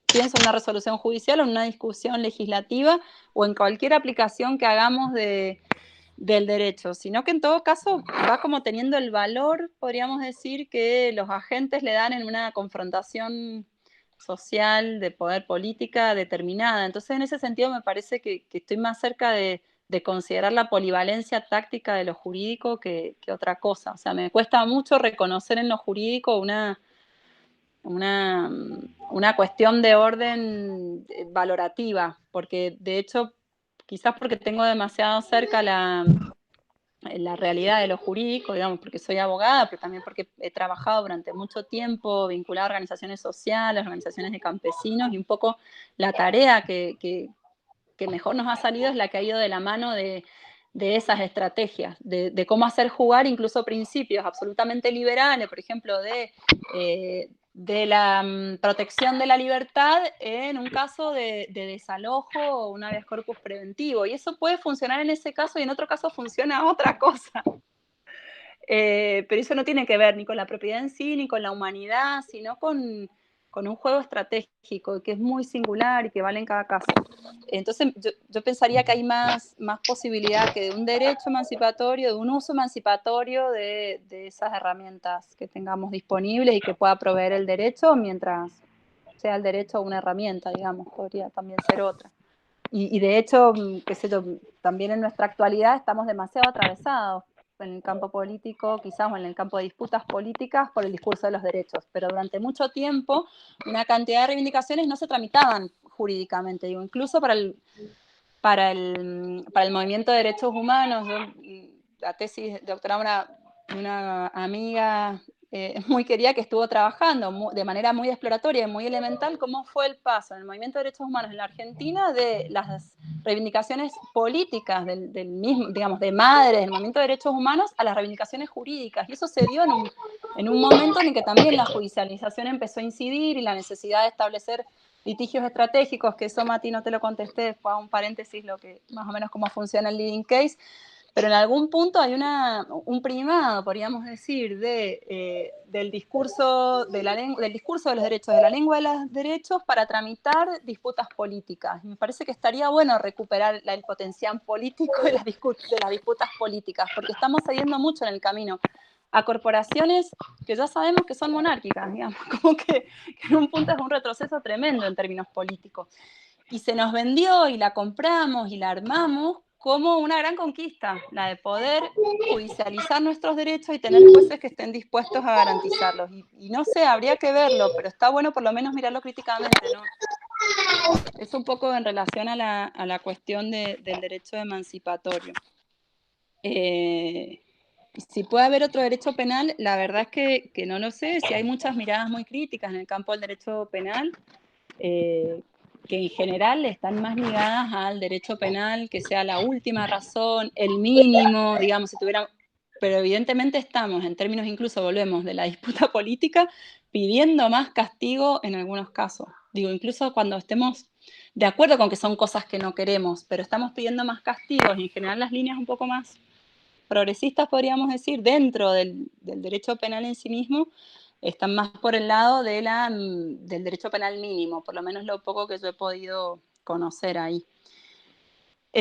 pienso en una resolución judicial o en una discusión legislativa o en cualquier aplicación que hagamos del derecho, sino que en todo caso va como teniendo el valor, podríamos decir, que los agentes le dan en una confrontación social, de poder política determinada. Entonces, en ese sentido, me parece que estoy más cerca de considerar la polivalencia táctica de lo jurídico que otra cosa. O sea, me cuesta mucho reconocer en lo jurídico una cuestión de orden valorativa, porque de hecho, quizás porque tengo demasiado cerca la realidad de lo jurídico, digamos, porque soy abogada, pero también porque he trabajado durante mucho tiempo vinculada a organizaciones sociales, organizaciones de campesinos, y un poco la tarea que mejor nos ha salido es la que ha ido de la mano de esas estrategias, de cómo hacer jugar incluso principios absolutamente liberales, por ejemplo, de la protección de la libertad en un caso de desalojo o un habeas corpus preventivo. Y eso puede funcionar en ese caso y en otro caso funciona otra cosa. Pero eso no tiene que ver ni con la propiedad en sí, ni con la humanidad, sino con un juego estratégico que es muy singular y que vale en cada caso. Entonces yo pensaría que hay más posibilidad que de un derecho emancipatorio, de un uso emancipatorio de esas herramientas que tengamos disponibles y que pueda proveer el derecho, mientras sea el derecho una herramienta, digamos, podría también ser otra. Y de hecho, qué sé yo, también en nuestra actualidad estamos demasiado atravesados en el campo político, quizás, o en el campo de disputas políticas, por el discurso de los derechos. Pero durante mucho tiempo, una cantidad de reivindicaciones no se tramitaban jurídicamente. Digo, incluso para el movimiento de derechos humanos, la tesis de doctorado una amiga muy querida que estuvo trabajando de manera muy exploratoria y muy elemental cómo fue el paso en el movimiento de derechos humanos en la Argentina de las reivindicaciones políticas del mismo, digamos, de madres del movimiento de derechos humanos a las reivindicaciones jurídicas. Y eso se dio en un momento en el que también la judicialización empezó a incidir y la necesidad de establecer litigios estratégicos, que eso, Mati, no te lo contesté, fue a un paréntesis lo que más o menos cómo funciona el leading case, pero en algún punto hay un primado, podríamos decir, del discurso del discurso de los derechos, de la lengua de los derechos para tramitar disputas políticas. Y me parece que estaría bueno recuperar el potencial político de las disputas políticas, porque estamos cediendo mucho en el camino a corporaciones que ya sabemos que son monárquicas, digamos, como que en un punto es un retroceso tremendo en términos políticos. Y se nos vendió y la compramos y la armamos como una gran conquista, la de poder judicializar nuestros derechos y tener jueces que estén dispuestos a garantizarlos. Y no sé, habría que verlo, pero está bueno por lo menos mirarlo críticamente, ¿no? Es un poco en relación a la cuestión del derecho emancipatorio. Si puede haber otro derecho penal, la verdad es que no lo sé, si hay muchas miradas muy críticas en el campo del derecho penal, que en general están más ligadas al derecho penal, que sea la última razón, el mínimo, digamos, si tuviéramos, pero evidentemente estamos, en términos incluso, volvemos, de la disputa política, pidiendo más castigo en algunos casos. Digo, incluso cuando estemos de acuerdo con que son cosas que no queremos, pero estamos pidiendo más castigos y en general las líneas un poco más progresistas, podríamos decir, dentro del derecho penal en sí mismo, están más por el lado del derecho penal mínimo, por lo menos lo poco que yo he podido conocer ahí. Y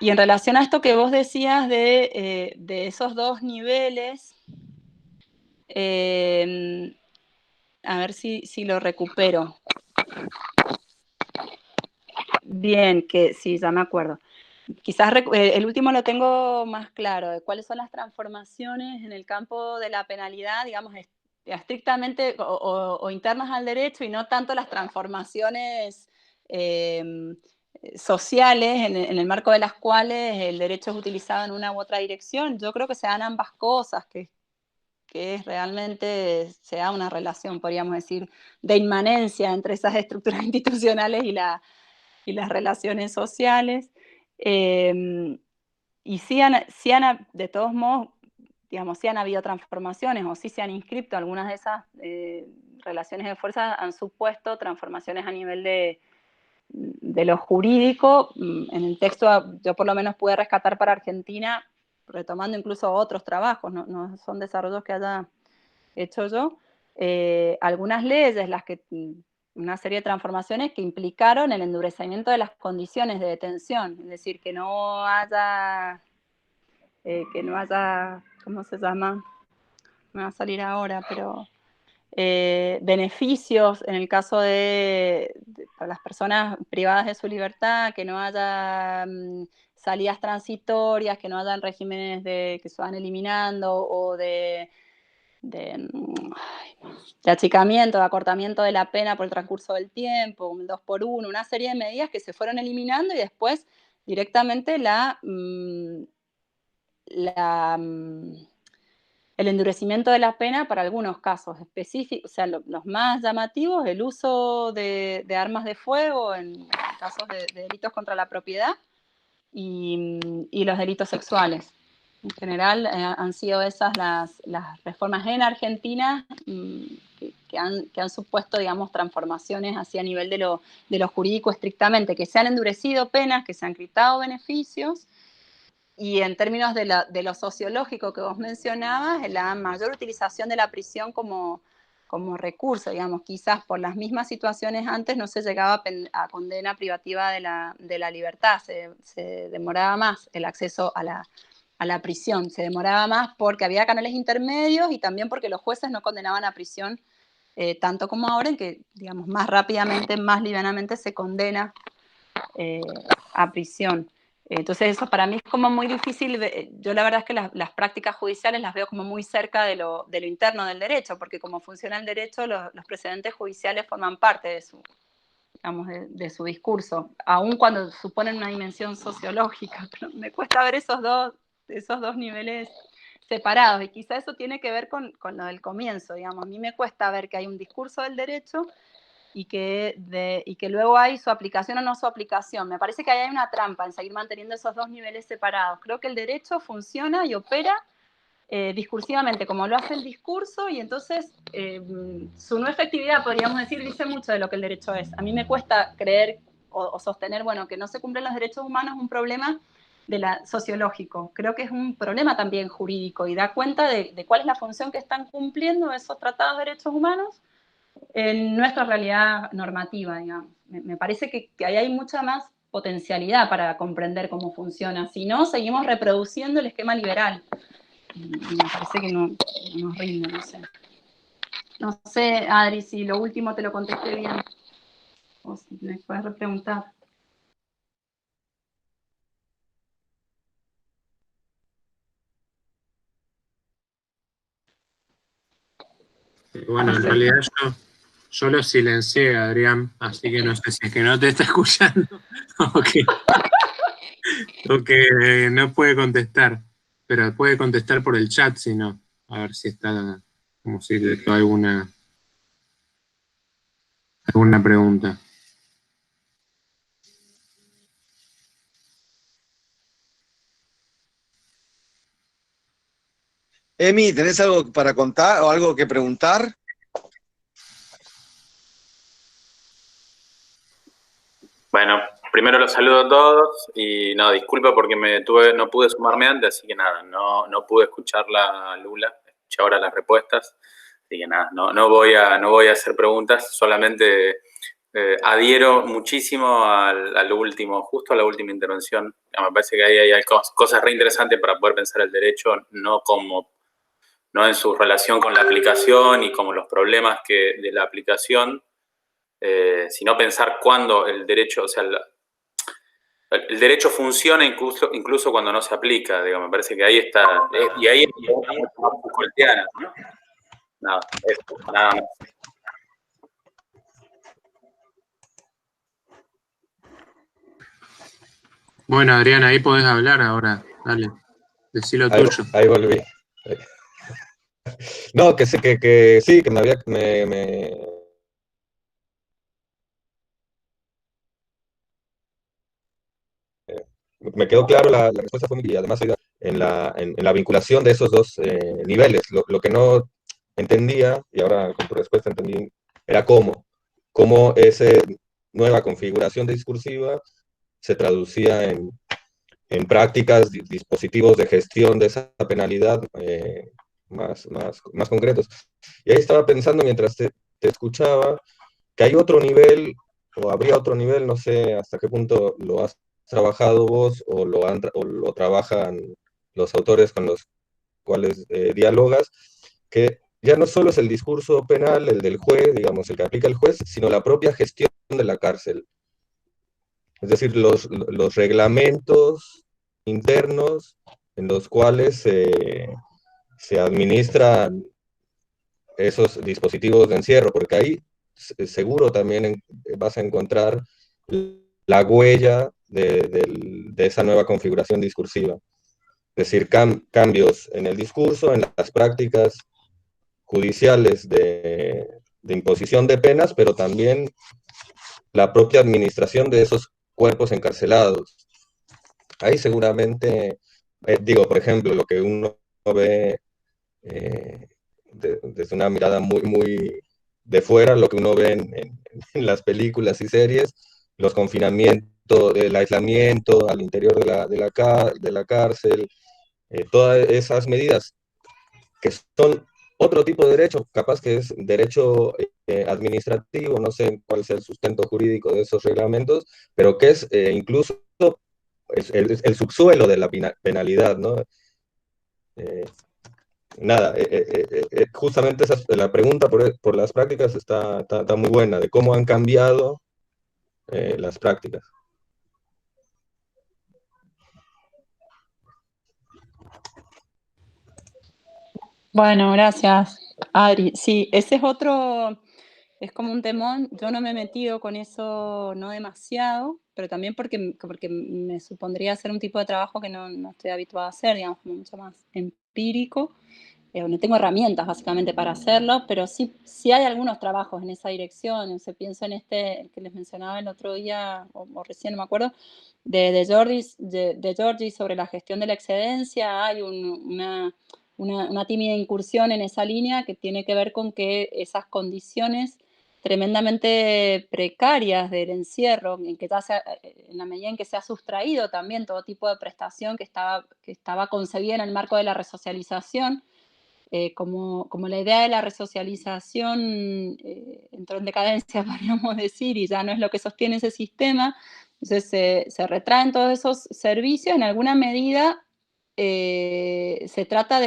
en relación a esto que vos decías de esos dos niveles, a ver si lo recupero. Bien, que sí, ya me acuerdo. Quizás el último lo tengo más claro, de cuáles son las transformaciones en el campo de la penalidad, digamos, estrictamente o internas al derecho y no tanto las transformaciones sociales en el marco de las cuales el derecho es utilizado en una u otra dirección. Yo creo que se dan ambas cosas, que es realmente se da una relación, podríamos decir, de inmanencia entre esas estructuras institucionales y las relaciones sociales. Y sí, de todos modos, digamos, sí han habido transformaciones o sí se han inscrito algunas de esas relaciones de fuerza, han supuesto transformaciones a nivel de lo jurídico. En el texto yo por lo menos pude rescatar para Argentina, retomando incluso otros trabajos, no son desarrollos que haya hecho yo, algunas leyes, una serie de transformaciones que implicaron el endurecimiento de las condiciones de detención, es decir, que no haya, ¿cómo se llama? Me va a salir ahora, pero beneficios en el caso para las personas privadas de su libertad, que no haya salidas transitorias, que no hayan regímenes que se van eliminando o de achicamiento, de acortamiento de la pena por el transcurso del tiempo, un 2x1, una serie de medidas que se fueron eliminando y después directamente el endurecimiento de la pena para algunos casos específicos, o sea, los más llamativos, el uso de armas de fuego en casos de delitos contra la propiedad y los delitos sexuales. En general han sido esas las reformas en Argentina que han supuesto, digamos, transformaciones así a nivel de lo jurídico estrictamente, que se han endurecido penas, que se han quitado beneficios. Y en términos de lo sociológico que vos mencionabas, la mayor utilización de la prisión como recurso, digamos, quizás por las mismas situaciones antes no se llegaba a condena privativa de la libertad, se demoraba más el acceso a la prisión, se demoraba más porque había canales intermedios y también porque los jueces no condenaban a prisión tanto como ahora, en que, digamos, más rápidamente, más livianamente se condena a prisión. Entonces eso para mí es como muy difícil. Yo la verdad es que las prácticas judiciales las veo como muy cerca de lo interno del derecho, porque como funciona el derecho, los precedentes judiciales forman parte de su, digamos, de su discurso, aun cuando suponen una dimensión sociológica. Pero me cuesta ver esos dos niveles separados, y quizá eso tiene que ver con lo del comienzo, digamos. A mí me cuesta ver que hay un discurso del derecho y que luego hay su aplicación o no su aplicación. Me parece que ahí hay una trampa en seguir manteniendo esos dos niveles separados. Creo que el derecho funciona y opera discursivamente como lo hace el discurso, y entonces su no efectividad, podríamos decir, dice mucho de lo que el derecho es. A mí me cuesta creer o sostener, bueno, que no se cumplen los derechos humanos es un problema sociológico. Creo que es un problema también jurídico y da cuenta de cuál es la función que están cumpliendo esos tratados de derechos humanos en nuestra realidad normativa, digamos. Me parece que ahí hay mucha más potencialidad para comprender cómo funciona. Si no, seguimos reproduciendo el esquema liberal. Y me parece que no nos rinde, no sé. No sé, Adri, si lo último te lo contesté bien. O si me puedes repreguntar. Bueno, en realidad yo lo silencié, Adrián, así que no sé si es que no te está escuchando o que no puede contestar, pero puede contestar por el chat si no, a ver si está, como si le quedó alguna pregunta. Emi, ¿tenés algo para contar o algo que preguntar? Bueno, primero los saludo a todos y no, disculpa porque no pude sumarme antes, así que nada, no pude escuchar la Lula, escuché ahora las respuestas, así que nada, no voy a hacer preguntas, solamente adhiero muchísimo al último, justo a la última intervención. Me parece que ahí hay cosas re interesantes para poder pensar el derecho, no en su relación con la aplicación y como los problemas de la aplicación, sino pensar cuándo el derecho, o sea, el derecho funciona incluso cuando no se aplica, digo, me parece que ahí está, y ahí es mucho más Foucaultiana, ¿no? Nada más. Bueno, Adrián, ahí podés hablar ahora, dale, decí lo tuyo. Ahí volví. No, que sí, que sí, que me quedó claro, la respuesta fue muy, y además en la vinculación de esos dos niveles. Lo que no entendía, y ahora con tu respuesta entendí, era cómo esa nueva configuración discursiva se traducía en prácticas, dispositivos de gestión de esa penalidad más concretos. Y ahí estaba pensando mientras te escuchaba que hay otro nivel, o habría otro nivel, no sé hasta qué punto lo has trabajado vos o lo trabajan los autores con los cuales dialogas, que ya no solo es el discurso penal, el del juez, digamos, el que aplica el juez, sino la propia gestión de la cárcel. Es decir, los reglamentos internos en los cuales se administran esos dispositivos de encierro, porque ahí seguro también vas a encontrar la huella de esa nueva configuración discursiva. Es decir, cambios en el discurso, en las prácticas judiciales de imposición de penas, pero también la propia administración de esos cuerpos encarcelados. Ahí seguramente, digo, por ejemplo, lo que uno ve desde una mirada muy de fuera, lo que uno ve en las películas y series, los confinamientos, el aislamiento al interior de la cárcel, todas esas medidas que son otro tipo de derecho, capaz que es derecho administrativo, no sé cuál es el sustento jurídico de esos reglamentos, pero que es incluso el subsuelo de la penalidad, ¿no? Nada, justamente la pregunta por las prácticas está muy buena, de cómo han cambiado las prácticas. Bueno, gracias, Adri. Sí, ese es otro, es como un temón. Yo no me he metido con eso no demasiado, pero también porque me supondría hacer un tipo de trabajo que no estoy habituada a hacer, digamos, como mucho más empírico. No tengo herramientas básicamente para hacerlo, pero sí hay algunos trabajos en esa dirección. O sea, pienso en el que les mencionaba el otro día, o recién, no me acuerdo, de Giorgi sobre la gestión de la excedencia. Hay una tímida incursión en esa línea que tiene que ver con que esas condiciones tremendamente precarias del encierro, en la medida en que se ha sustraído también todo tipo de prestación que estaba concebida en el marco de la resocialización, como la idea de la resocialización entró en decadencia, podríamos decir, y ya no es lo que sostiene ese sistema. Entonces se retraen todos esos servicios. En alguna medida se trata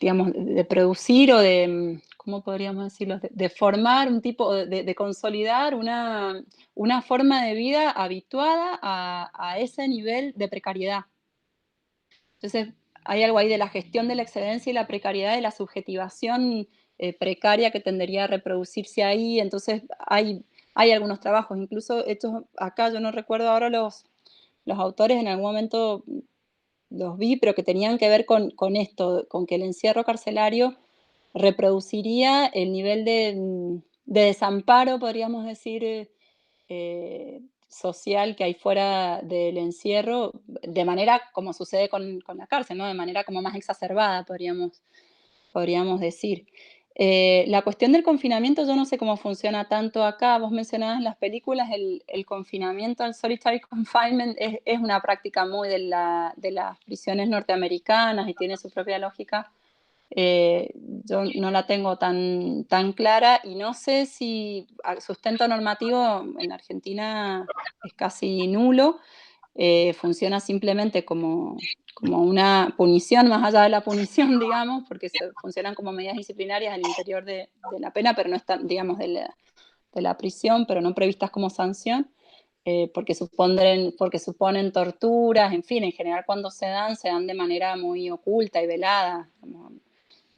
digamos, de producir o de, ¿cómo podríamos decirlo? De formar un tipo, de consolidar una forma de vida habituada a ese nivel de precariedad. Entonces, hay algo ahí de la gestión de la excedencia y la precariedad, de la subjetivación precaria que tendería a reproducirse ahí. Entonces, hay algunos trabajos, incluso hechos acá, yo no recuerdo ahora los autores, en algún momento los vi, pero que tenían que ver con esto, con que el encierro carcelario reproduciría el nivel de desamparo, podríamos decir, social que hay fuera del encierro, de manera como sucede con la cárcel, ¿no? De manera como más exacerbada, podríamos decir. La cuestión del confinamiento, yo no sé cómo funciona tanto acá. Vos mencionabas en las películas el confinamiento, el solitary confinement, es una práctica muy de las prisiones norteamericanas y tiene su propia lógica. Yo no la tengo tan clara y no sé si sustento normativo en Argentina es casi nulo. Funciona simplemente como una punición, más allá de la punición, digamos, porque funcionan como medidas disciplinarias al interior de la pena, pero no están, digamos, de la prisión, pero no previstas como sanción, porque suponen torturas, en fin, en general cuando se dan de manera muy oculta y velada.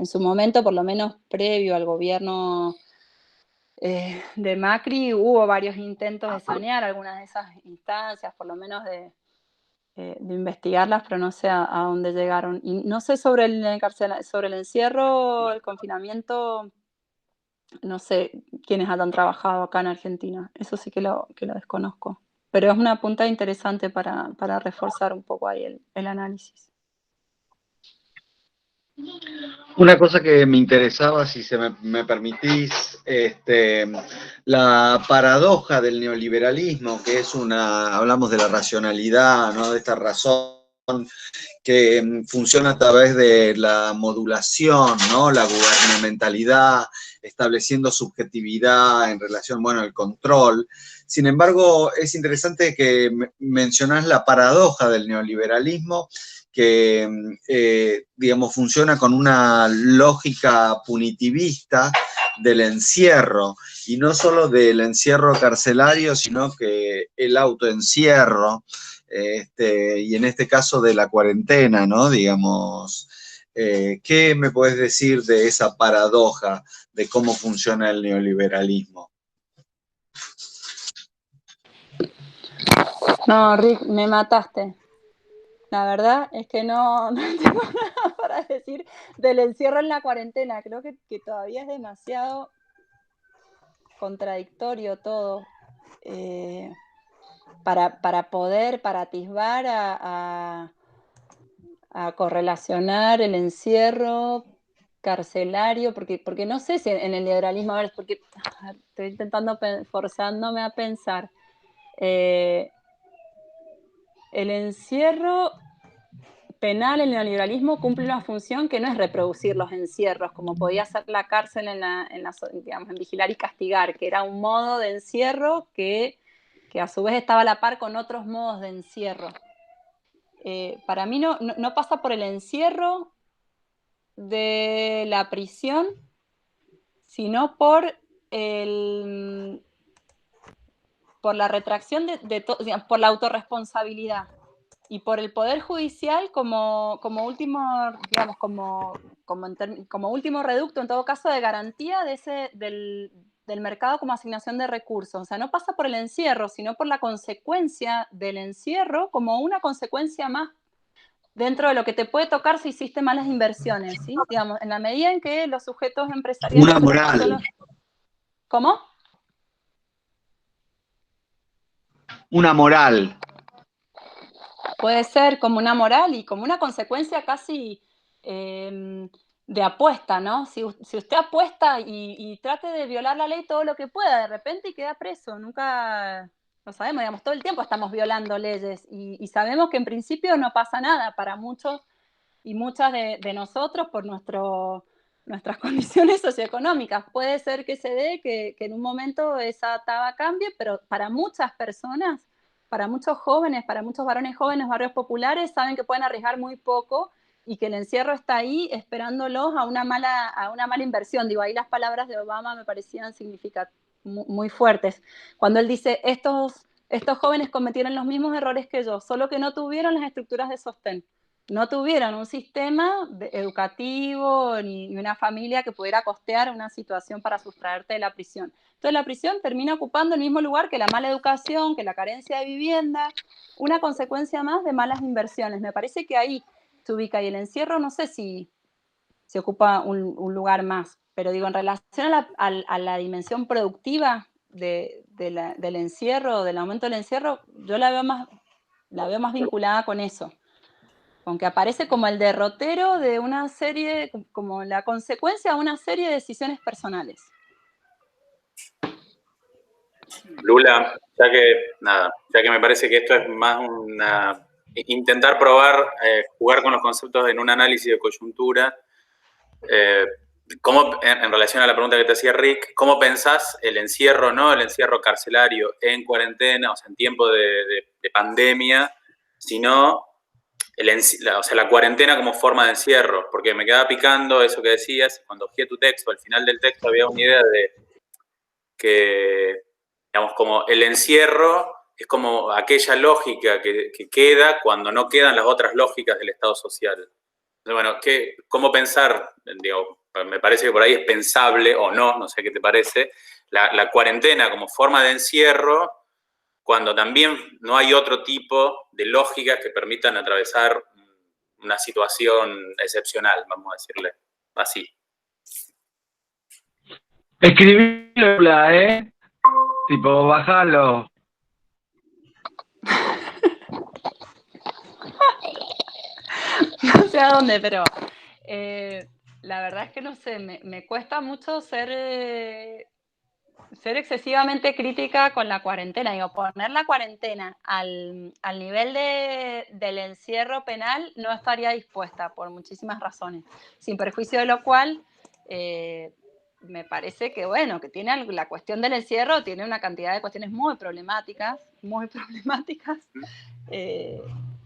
En su momento, por lo menos previo al gobierno de Macri, hubo varios intentos de sanear algunas de esas instancias, por lo menos de investigarlas, pero no sé a dónde llegaron. Y no sé sobre el encierro, el confinamiento, no sé quiénes han trabajado acá en Argentina. Eso sí que lo desconozco. Pero es una punta interesante para reforzar un poco ahí el análisis. Una cosa que me interesaba, si me permitís, la paradoja del neoliberalismo, que es hablamos de la racionalidad, ¿no? De esta razón que funciona a través de la modulación, ¿no? La gubernamentalidad, estableciendo subjetividad en relación, bueno, al control. Sin embargo, es interesante que mencionás la paradoja del neoliberalismo, que, digamos, funciona con una lógica punitivista del encierro, y no solo del encierro carcelario, sino que el autoencierro, y en este caso de la cuarentena, ¿no? Digamos, ¿qué me puedes decir de esa paradoja de cómo funciona el neoliberalismo? No, Rick, me mataste. La verdad es que no tengo nada para decir del encierro en la cuarentena. Creo que todavía es demasiado contradictorio todo para atisbar a correlacionar el encierro carcelario, porque no sé si en el liberalismo, a ver, porque estoy forzándome a pensar. El encierro penal, el neoliberalismo cumple una función que no es reproducir los encierros, como podía ser la cárcel digamos, en vigilar y castigar, que era un modo de encierro que a su vez estaba a la par con otros modos de encierro. Para mí no pasa por el encierro de la prisión, sino por la retracción digamos, por la autorresponsabilidad y por el Poder Judicial como último, digamos, como último reducto, en todo caso, de garantía del mercado como asignación de recursos. O sea, no pasa por el encierro, sino por la consecuencia del encierro como una consecuencia más dentro de lo que te puede tocar si hiciste malas inversiones, ¿sí? Digamos, en la medida en que los sujetos empresariales... Una moral. ¿Cómo? Una moral. Puede ser como una moral y como una consecuencia casi de apuesta, ¿no? Si usted apuesta y trate de violar la ley todo lo que pueda, de repente y queda preso. Nunca lo sabemos, digamos, todo el tiempo estamos violando leyes y sabemos que en principio no pasa nada para muchos y muchas de nosotros por nuestras condiciones socioeconómicas. Puede ser que se dé que en un momento esa taba cambie, pero para muchas personas, para muchos jóvenes, para muchos varones jóvenes, barrios populares, saben que pueden arriesgar muy poco y que el encierro está ahí esperándolos a una mala inversión. Digo, ahí las palabras de Obama me parecían muy fuertes. Cuando él dice, estos jóvenes cometieron los mismos errores que yo, solo que no tuvieron las estructuras de sostén. No tuvieron un sistema educativo ni una familia que pudiera costear una situación para sustraerte de la prisión. Entonces la prisión termina ocupando el mismo lugar que la mala educación, que la carencia de vivienda, una consecuencia más de malas inversiones. Me parece que ahí se ubica, y el encierro no sé si se ocupa un lugar más, pero digo, en relación a la dimensión productiva del encierro, del aumento del encierro, yo la veo más vinculada con eso. Aunque aparece como el derrotero de una serie, como la consecuencia de una serie de decisiones personales. Lula, ya que me parece que esto es más intentar probar, jugar con los conceptos en un análisis de coyuntura, ¿cómo, en relación a la pregunta que te hacía Rick, cómo pensás el encierro, ¿no? El encierro carcelario en cuarentena, o sea, en tiempo de pandemia, sino la cuarentena como forma de encierro? Porque me quedaba picando eso que decías, cuando ojeé tu texto, al final del texto había una idea de que, digamos, como el encierro es como aquella lógica que queda cuando no quedan las otras lógicas del Estado social. Entonces, bueno, ¿cómo pensar? Digo, me parece que por ahí es pensable, o no sé qué te parece, la cuarentena como forma de encierro, cuando también no hay otro tipo de lógicas que permitan atravesar una situación excepcional, vamos a decirle así. Escribílo, tipo, bajalo. no sé a dónde, pero la verdad es que no sé, me cuesta mucho ser excesivamente crítica con la cuarentena. Digo, poner la cuarentena al nivel del encierro penal no estaría dispuesta por muchísimas razones. Sin perjuicio de lo cual, me parece que, bueno, que tiene la cuestión del encierro, tiene una cantidad de cuestiones muy problemáticas.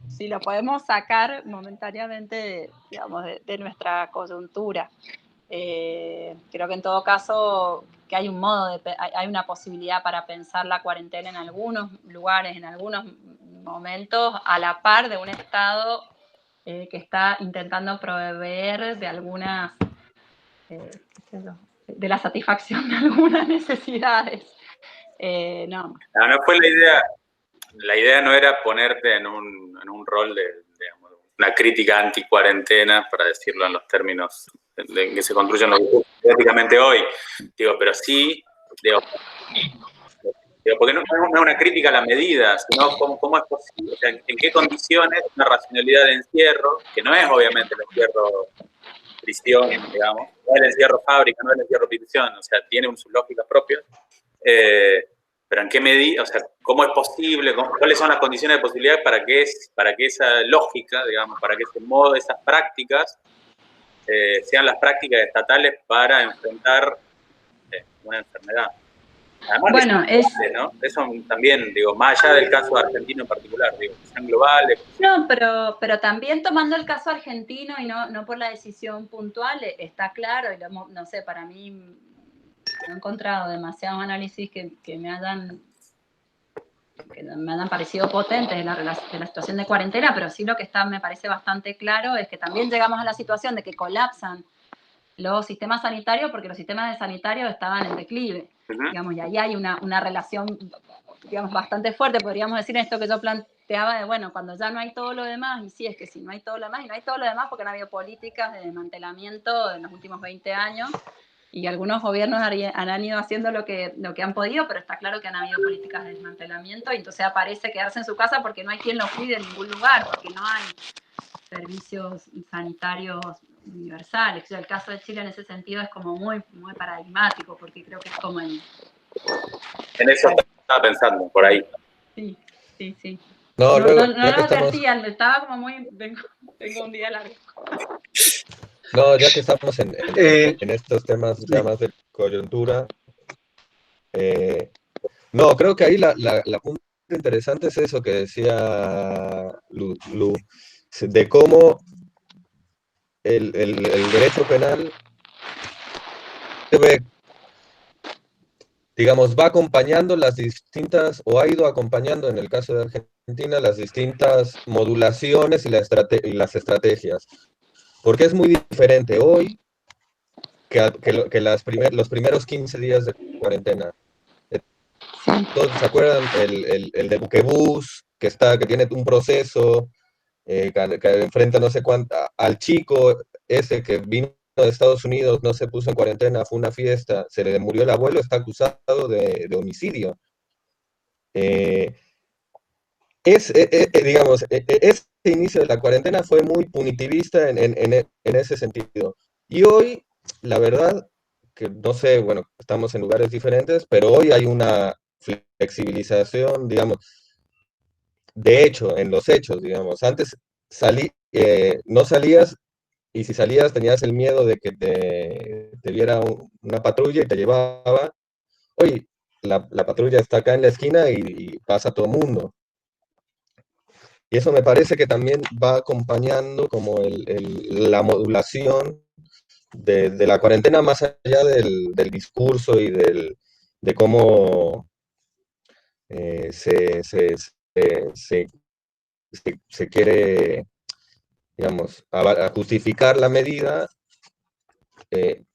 Si lo podemos sacar momentáneamente, digamos, de nuestra coyuntura. Creo que en todo caso que hay un modo, hay una posibilidad para pensar la cuarentena en algunos lugares, en algunos momentos, a la par de un Estado que está intentando proveer de algunas, de la satisfacción de algunas necesidades. No fue la idea. La idea no era ponerte en un rol de, digamos, una crítica anti-cuarentena, para decirlo en los términos en que se construyen los discursos políticamente hoy. Digo, pero sí, porque no es una crítica a la medida, sino cómo es posible, o sea, en qué condiciones una racionalidad de encierro, que no es obviamente el encierro prisión, digamos, no es el encierro fábrica, no es el encierro prisión, o sea, tiene sus lógicas propias. Pero en qué medida, o sea, cómo es posible, cuáles son las condiciones de posibilidad para que esa lógica, digamos, para que ese modo, esas prácticas, sean las prácticas estatales para enfrentar una enfermedad. Además, bueno, ¿no? Eso también, digo, más allá del caso argentino en particular, digo, que sean globales. No, pero también tomando el caso argentino y no por la decisión puntual, está claro, y no sé, para mí no he encontrado demasiados análisis que me hayan parecido potentes de la situación de cuarentena, pero sí lo que me parece bastante claro es que también llegamos a la situación de que colapsan los sistemas sanitarios porque los sistemas sanitarios estaban en declive, digamos, y ahí hay una relación, digamos, bastante fuerte, podríamos decir, en esto que yo planteaba de, bueno, cuando ya no hay todo lo demás, y sí, es que si no hay todo lo demás, y no hay todo lo demás porque no ha habido políticas de desmantelamiento en los últimos 20 años, y algunos gobiernos han ido haciendo lo que han podido, pero está claro que han habido políticas de desmantelamiento, y entonces aparece quedarse en su casa porque no hay quien lo cuide en ningún lugar, porque no hay servicios sanitarios universales. El caso de Chile en ese sentido es como muy, muy paradigmático, porque creo que es como en eso estaba pensando, por ahí. Sí. No, luego, no lo advertía, estaba como muy... Tengo un día largo. No, ya que estamos en estos temas ya más de coyuntura, no, creo que ahí la punta interesante es eso que decía Lu, de cómo el derecho penal debe, digamos, va acompañando las distintas, o ha ido acompañando en el caso de Argentina, las distintas modulaciones y las estrategias. Porque es muy diferente hoy que los primeros 15 días de cuarentena. Todos se acuerdan el de Buquebús, que tiene un proceso, que enfrenta no sé cuánto, al chico ese que vino de Estados Unidos, no se puso en cuarentena, fue una fiesta, se le murió el abuelo, está acusado de homicidio. Digamos, este inicio de la cuarentena fue muy punitivista en ese sentido. Y hoy, la verdad, que no sé, bueno, estamos en lugares diferentes, pero hoy hay una flexibilización, digamos, de hecho, en los hechos, digamos, antes no salías, y si salías tenías el miedo de que te viera una patrulla y te llevaba. Hoy la patrulla está acá en la esquina y pasa todo el mundo. Y eso me parece que también va acompañando como la modulación de la cuarentena, más allá del discurso y de cómo se quiere, digamos, a justificar la medida.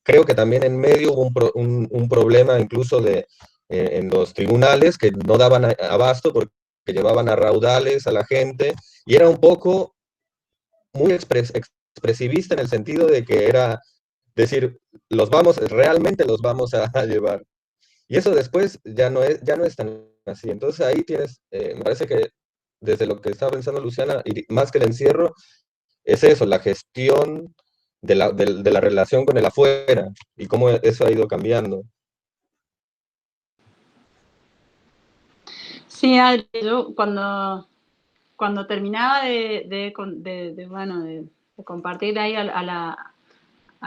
Creo que también en medio hubo un problema incluso en los tribunales que no daban abasto porque llevaban a raudales a la gente, y era un poco muy expresivista en el sentido de que era decir, realmente los vamos a llevar. Y eso después ya no es tan así. Entonces ahí tienes, me parece que desde lo que estaba pensando Luciana, y más que el encierro, es eso, la gestión de la relación con el afuera y cómo eso ha ido cambiando. Sí, Adri, yo cuando terminaba de compartir ahí a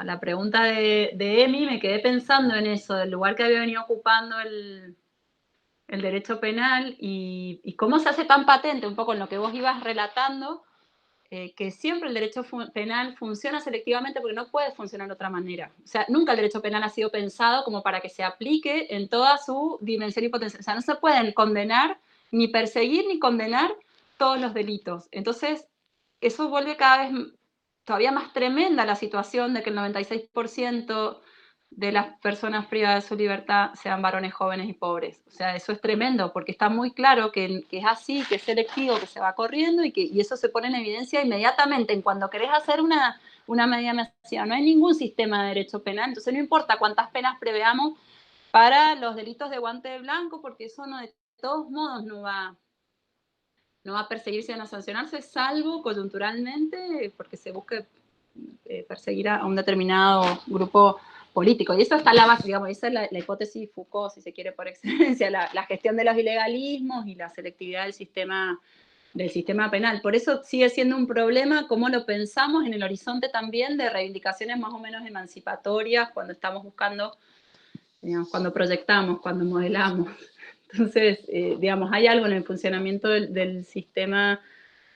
la pregunta de Emi, me quedé pensando en eso, del lugar que había venido ocupando el derecho penal y cómo se hace tan patente, un poco en lo que vos ibas relatando, que siempre el derecho penal funciona selectivamente porque no puede funcionar de otra manera. O sea, nunca el derecho penal ha sido pensado como para que se aplique en toda su dimensión y potencial. O sea, no se pueden condenar, ni perseguir, ni condenar todos los delitos. Entonces, eso vuelve cada vez todavía más tremenda la situación de que el 96% de las personas privadas de su libertad sean varones jóvenes y pobres. O sea, eso es tremendo, porque está muy claro que es así, que es selectivo, que se va corriendo y eso se pone en evidencia inmediatamente en cuando querés hacer una medida masiva. No hay ningún sistema de derecho penal, entonces no importa cuántas penas preveamos para los delitos de guante blanco, porque eso no, de todos modos no va a perseguirse, no a sancionarse, salvo coyunturalmente, porque se busque perseguir a un determinado grupo político. Y eso está la base, digamos, esa es la hipótesis Foucault, si se quiere, por excelencia, la gestión de los ilegalismos y la selectividad del sistema penal. Por eso sigue siendo un problema cómo lo pensamos en el horizonte también de reivindicaciones más o menos emancipatorias cuando estamos buscando, digamos, cuando proyectamos, cuando modelamos. Entonces, digamos, hay algo en el funcionamiento del sistema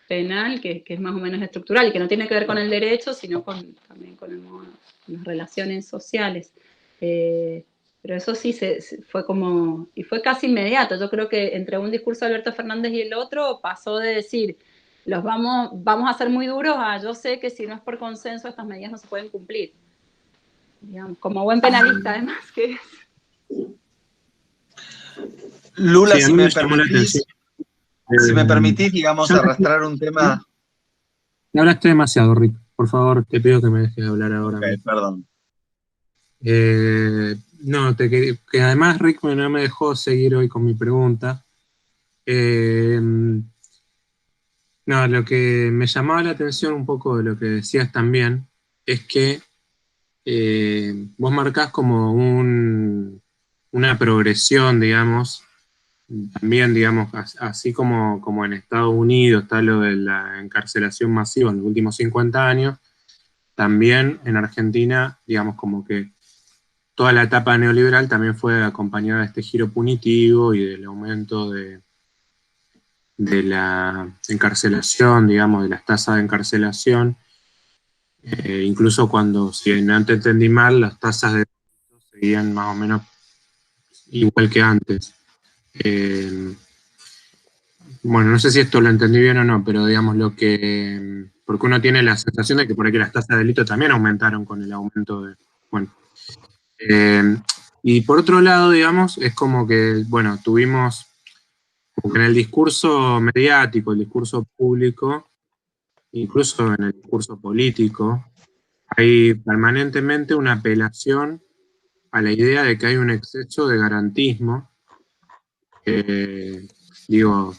penal que es más o menos estructural y que no tiene que ver con el derecho, sino también con las relaciones sociales. Pero eso sí fue como, y fue casi inmediato. Yo creo que entre un discurso de Alberto Fernández y el otro pasó de decir, vamos a ser muy duros a yo sé que si no es por consenso estas medidas no se pueden cumplir. Digamos, como buen penalista además que es. Lula, Sí, a mí me llamó la atención. si me permitís, digamos, arrastrar un tema. Hablaste demasiado, Rick. Por favor, te pido que me dejes hablar ahora. Ok, perdón. No, que además Rick no me dejó seguir hoy con mi pregunta. No, lo que me llamaba la atención un poco de lo que decías también es que vos marcás como una progresión, digamos, también, digamos, así como en Estados Unidos está lo de la encarcelación masiva en los últimos 50 años, también en Argentina, digamos, como que toda la etapa neoliberal también fue acompañada de este giro punitivo y del aumento de la encarcelación, digamos, de las tasas de encarcelación. Incluso cuando, si no te entendí mal, las tasas de seguían más o menos igual que antes. Bueno, no sé si esto lo entendí bien o no, pero digamos porque uno tiene la sensación de que por aquí las tasas de delito también aumentaron con el aumento de, bueno. Y por otro lado, digamos, es como que, bueno, tuvimos, como que en el discurso mediático, el discurso público, incluso en el discurso político, hay permanentemente una apelación a la idea de que hay un exceso de garantismo, digo,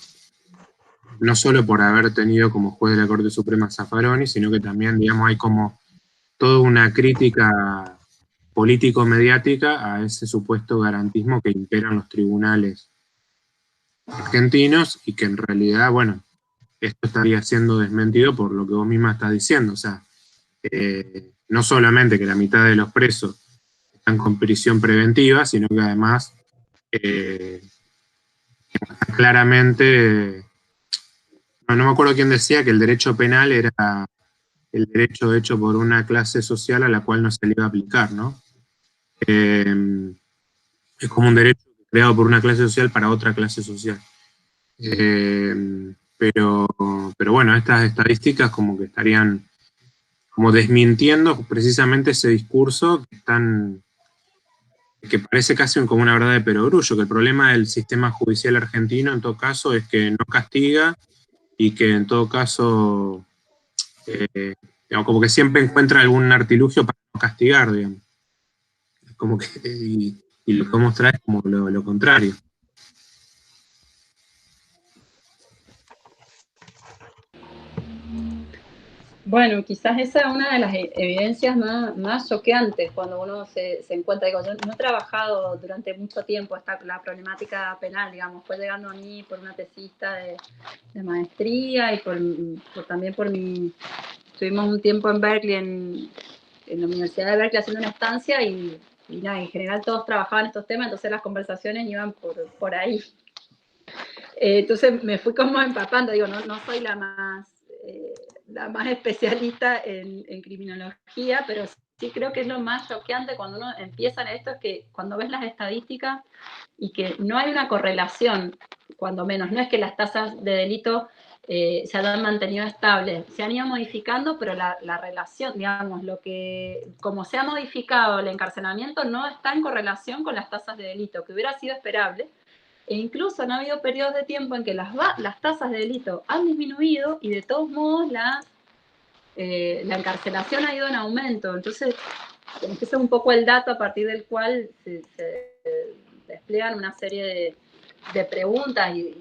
no solo por haber tenido como juez de la Corte Suprema Zaffaroni, sino que también, digamos, hay como toda una crítica político-mediática a ese supuesto garantismo que imperan los tribunales argentinos y que en realidad, bueno, esto estaría siendo desmentido por lo que vos misma estás diciendo. O sea, no solamente que la mitad de los presos están con prisión preventiva, sino que además claramente, no me acuerdo quién decía que el derecho penal era el derecho hecho por una clase social a la cual no se le iba a aplicar, ¿no? Es como un derecho creado por una clase social para otra clase social. Pero bueno, estas estadísticas como que estarían como desmintiendo precisamente ese discurso que parece casi como una verdad de perogrullo, que el problema del sistema judicial argentino en todo caso es que no castiga y que en todo caso digamos, como que siempre encuentra algún artilugio para no castigar, digamos. Como que, y lo que vamos a traer es como lo contrario. Bueno, quizás esa es una de las evidencias más choqueantes cuando uno se encuentra. Digo, yo no he trabajado durante mucho tiempo la problemática penal, digamos, fue llegando a mí por una tesista de maestría y también por estuvimos un tiempo en Berkeley, en la Universidad de Berkeley haciendo una estancia y nada, en general todos trabajaban estos temas, entonces las conversaciones iban por ahí. Entonces me fui como empapando, digo, no soy la más especialista en criminología, pero sí creo que es lo más choqueante cuando uno empieza en esto, es que cuando ves las estadísticas y que no hay una correlación, cuando menos, no es que las tasas de delito se hayan mantenido estables, se han ido modificando, pero la relación, digamos, como se ha modificado el encarcelamiento no está en correlación con las tasas de delito, que hubiera sido esperable. E incluso han habido periodos de tiempo en que las tasas de delito han disminuido y de todos modos la encarcelación ha ido en aumento. Entonces, ese es un poco el dato a partir del cual se desplegan una serie de preguntas y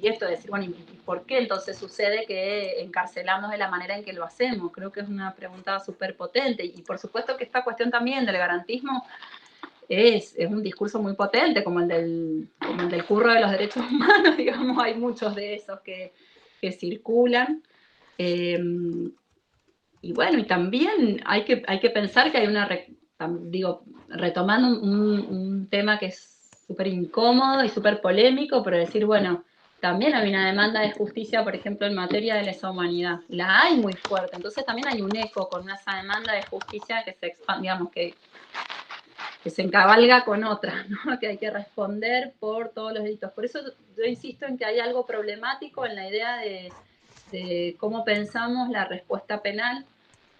esto de decir, bueno, ¿y por qué entonces sucede que encarcelamos de la manera en que lo hacemos? Creo que es una pregunta súper potente. Y por supuesto que esta cuestión también del garantismo es un discurso muy potente, como el del curro de los derechos humanos, digamos, hay muchos de esos que circulan. Y bueno, y también hay que pensar que hay retomando un tema que es súper incómodo y súper polémico, pero decir, bueno, también hay una demanda de justicia, por ejemplo, en materia de lesa humanidad. La hay muy fuerte, entonces también hay un eco con esa demanda de justicia que se expande, digamos, que se encabalga con otra, ¿no? Que hay que responder por todos los delitos. Por eso yo insisto en que hay algo problemático en la idea de cómo pensamos la respuesta penal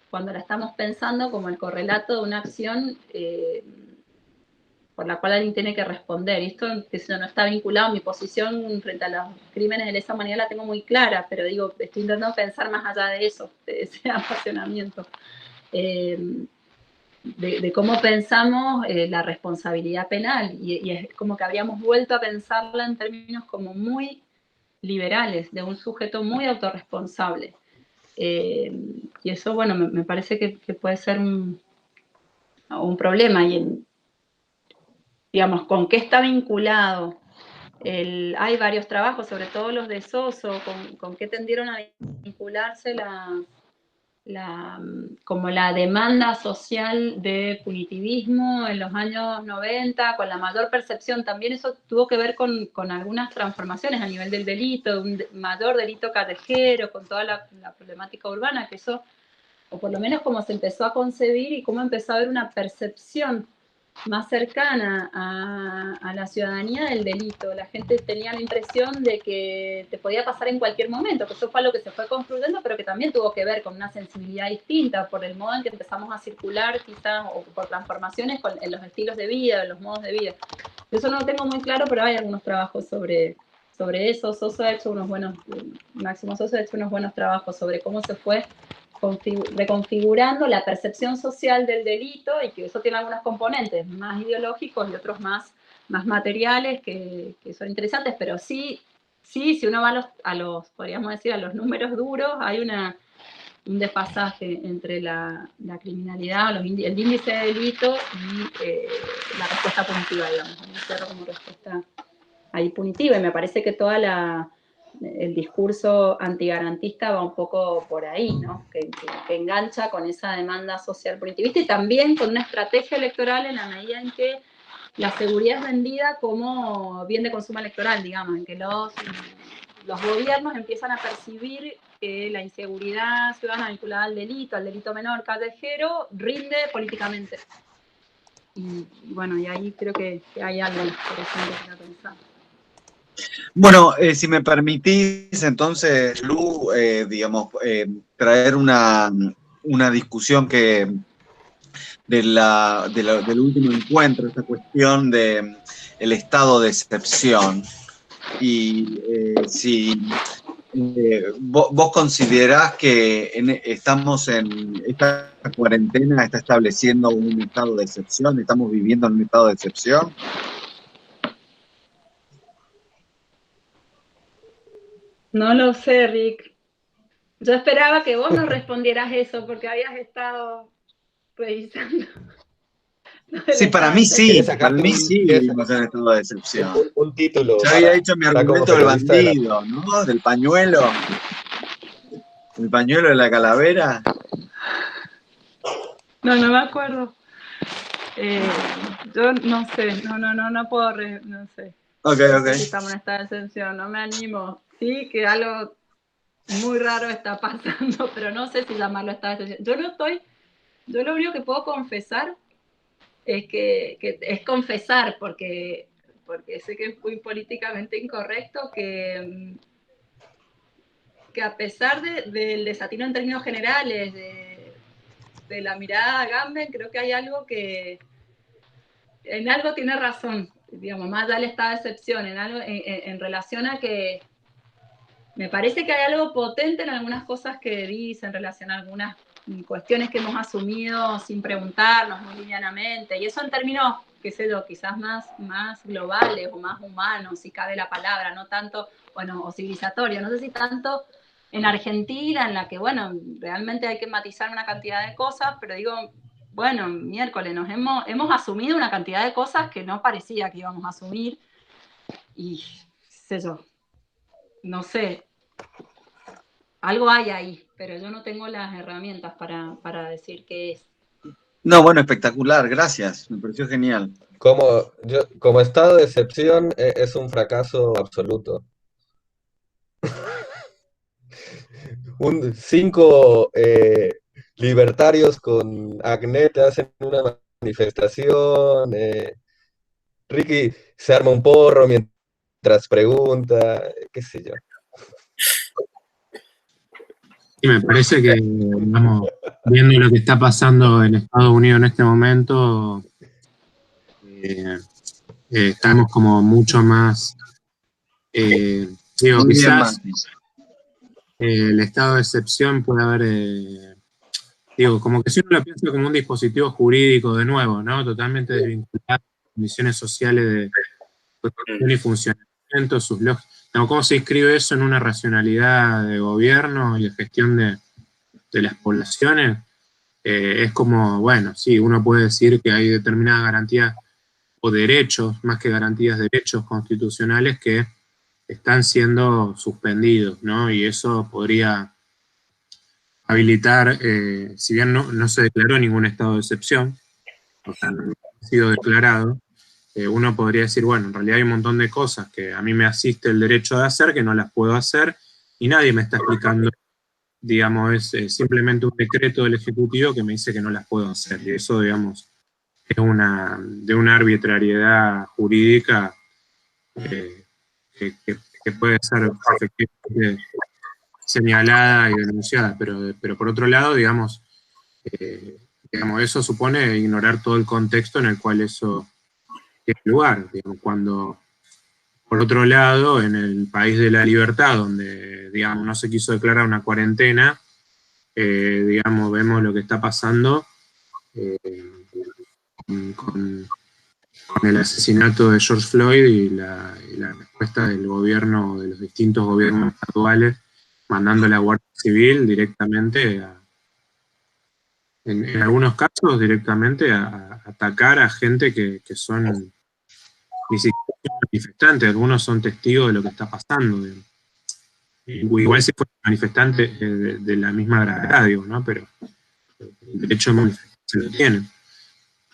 cuando la estamos pensando como el correlato de una acción por la cual alguien tiene que responder. Y esto que no está vinculado, mi posición frente a los crímenes de lesa humanidad la tengo muy clara, pero digo, estoy intentando pensar más allá de eso, de ese apasionamiento. De cómo pensamos la responsabilidad penal y es como que habríamos vuelto a pensarla en términos como muy liberales, de un sujeto muy autorresponsable. Y eso, bueno, me parece que puede ser un problema. Y digamos, ¿con qué está vinculado? Hay varios trabajos, sobre todo los de Soso, con qué tendieron a vincularse como la demanda social de punitivismo en los años 90, con la mayor percepción. También eso tuvo que ver con algunas transformaciones a nivel del delito, un mayor delito callejero, con toda la problemática urbana, que eso, o por lo menos como se empezó a concebir y cómo empezó a haber una percepción más cercana a la ciudadanía del delito. La gente tenía la impresión de que te podía pasar en cualquier momento, que eso fue lo que se fue construyendo, pero que también tuvo que ver con una sensibilidad distinta, por el modo en que empezamos a circular quizás, o por transformaciones en los estilos de vida, en los modos de vida. Eso no lo tengo muy claro, pero hay algunos trabajos sobre eso. Máximo Soso ha hecho unos buenos trabajos sobre cómo se fue reconfigurando la percepción social del delito, y que eso tiene algunos componentes más ideológicos y otros más materiales que son interesantes, pero sí, si uno va podríamos decir, a los números duros, hay un desfasaje entre la criminalidad, el índice de delito y la respuesta punitiva, digamos. Yo cierro como respuesta ahí punitiva, y me parece que el discurso antigarantista va un poco por ahí, ¿no? Que engancha con esa demanda social punitivista y también con una estrategia electoral en la medida en que la seguridad es vendida como bien de consumo electoral, digamos, en que los gobiernos empiezan a percibir que la inseguridad ciudadana vinculada al delito menor callejero, rinde políticamente. Y bueno, y ahí creo que hay algo interesante para pensar. Bueno, si me permitís, entonces, Lu, traer una discusión del último encuentro, esta cuestión del estado de excepción. Y si vos considerás que estamos en esta cuarentena, está estableciendo un estado de excepción, estamos viviendo en un estado de excepción. No lo sé, Rick. Yo esperaba que vos nos respondieras eso, porque habías estado revisando. Sí, para mí sí vivimos en estado de excepción. Un título. Yo había hecho mi como argumento del periodista de bandido, ¿no? Del pañuelo. El pañuelo de la calavera. No me acuerdo. Yo no sé, no puedo, no sé. Ok. Estamos en esta excepción, no me animo. Sí, que algo muy raro está pasando, pero no sé si llamarlo estado de excepción. Yo lo único que puedo confesar es que es confesar, porque sé que es muy políticamente incorrecto, que a pesar del desatino en términos generales, de la mirada a Agamben, creo que hay algo que en algo tiene razón, digamos, más allá del estado de excepción, en algo en relación a que me parece que hay algo potente en algunas cosas que dice en relación a algunas cuestiones que hemos asumido sin preguntarnos muy livianamente, y eso en términos, qué sé yo, quizás más globales o más humanos, si cabe la palabra, no tanto, bueno, o civilizatorio, no sé si tanto en Argentina, en la que, bueno, realmente hay que matizar una cantidad de cosas, pero digo, bueno, miércoles nos hemos asumido una cantidad de cosas que no parecía que íbamos a asumir, y qué sé yo, no sé, algo hay ahí, pero yo no tengo las herramientas para decir qué es. No, bueno, espectacular, gracias, me pareció genial. Como estado de excepción es un fracaso absoluto. 5 libertarios con acné te hacen una manifestación, Ricky se arma un porro mientras pregunta, qué sé yo. Y me parece que, digamos, viendo lo que está pasando en Estados Unidos en este momento, estamos como mucho más, digo, Muy bien, quizás Mati. el estado de excepción puede haber, digo, como que si uno lo piensa como un dispositivo jurídico de nuevo, ¿no? Totalmente desvinculado de las condiciones sociales de protección y funcionamiento, sus lógicas. ¿Cómo se inscribe eso en una racionalidad de gobierno y de gestión de las poblaciones? Es como, bueno, sí, uno puede decir que hay determinadas garantías o derechos, más que garantías, derechos constitucionales que están siendo suspendidos, ¿no? Y eso podría habilitar, si bien no se declaró ningún estado de excepción, o sea, no ha sido declarado, uno podría decir, bueno, en realidad hay un montón de cosas que a mí me asiste el derecho de hacer, que no las puedo hacer, y nadie me está explicando, digamos, es simplemente un decreto del Ejecutivo que me dice que no las puedo hacer, y eso, digamos, es de una arbitrariedad jurídica que puede ser efectivamente señalada y denunciada, pero por otro lado, digamos, eso supone ignorar todo el contexto en el cual eso tiene lugar. Digamos, cuando, por otro lado, en el país de la libertad, donde, digamos, no se quiso declarar una cuarentena, digamos, vemos lo que está pasando con el asesinato de George Floyd y la respuesta del gobierno, de los distintos gobiernos actuales, mandando a la Guardia Civil directamente en algunos casos directamente a atacar a gente que son ni siquiera manifestantes, algunos son testigos de lo que está pasando. Igual si fueran manifestantes de la misma gravedad, digo, ¿no? Pero el derecho de manifestar se lo tienen.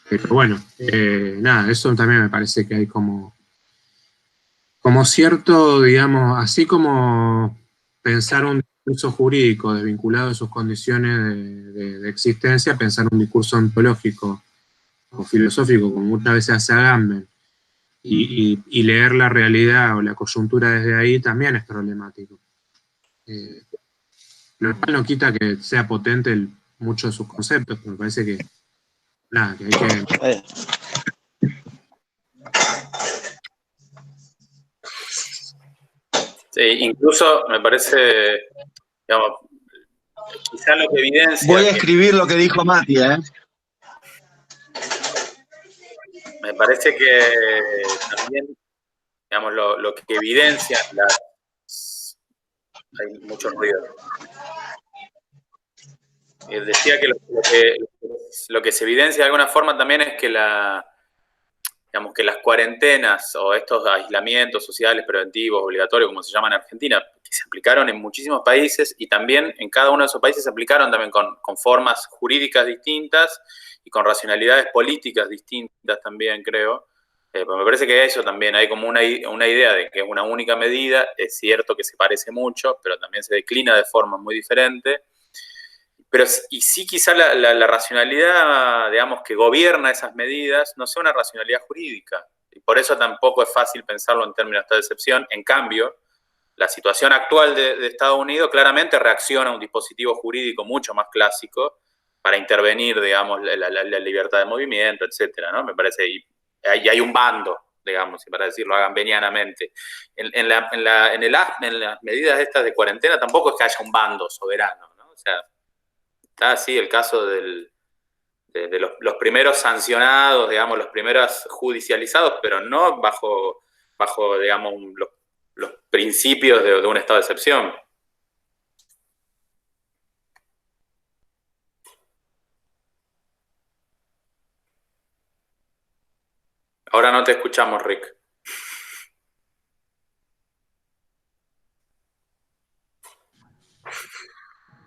Pero bueno, nada, eso también me parece que hay como cierto, digamos, así como pensar un discurso jurídico desvinculado de sus condiciones de existencia, pensar un discurso ontológico o filosófico, como muchas veces hace Agamben, y leer la realidad o la coyuntura desde ahí también es problemático. Lo cual no quita que sea potente muchos de sus conceptos, pero me parece que, nada, que hay que... Sí, incluso me parece, digamos, quizá lo que evidencia... Voy a escribir lo que dijo Mati, ¿eh? Me parece que también, digamos, lo que evidencia hay mucho ruido. decía que lo que se evidencia de alguna forma también es que digamos que las cuarentenas o estos aislamientos sociales preventivos, obligatorios, como se llama en Argentina, que se aplicaron en muchísimos países y también en cada uno de esos países se aplicaron también con formas jurídicas distintas y con racionalidades políticas distintas también, creo. Pues me parece que eso también, hay como una idea de que es una única medida, es cierto que se parece mucho, pero también se declina de forma muy diferente. Pero, y sí, quizá la racionalidad, digamos, que gobierna esas medidas no sea una racionalidad jurídica. Y por eso tampoco es fácil pensarlo en términos de estado de excepción. En cambio, la situación actual de Estados Unidos claramente reacciona a un dispositivo jurídico mucho más clásico para intervenir, digamos, la libertad de movimiento, etcétera, ¿no? Me parece, y hay un bando, digamos, para decirlo agambenianamente. En las medidas estas de cuarentena tampoco es que haya un bando soberano, ¿no? O sea, está así el caso de los primeros sancionados, digamos, los primeros judicializados, pero no bajo digamos, los principios de un estado de excepción. Ahora no te escuchamos, Rick.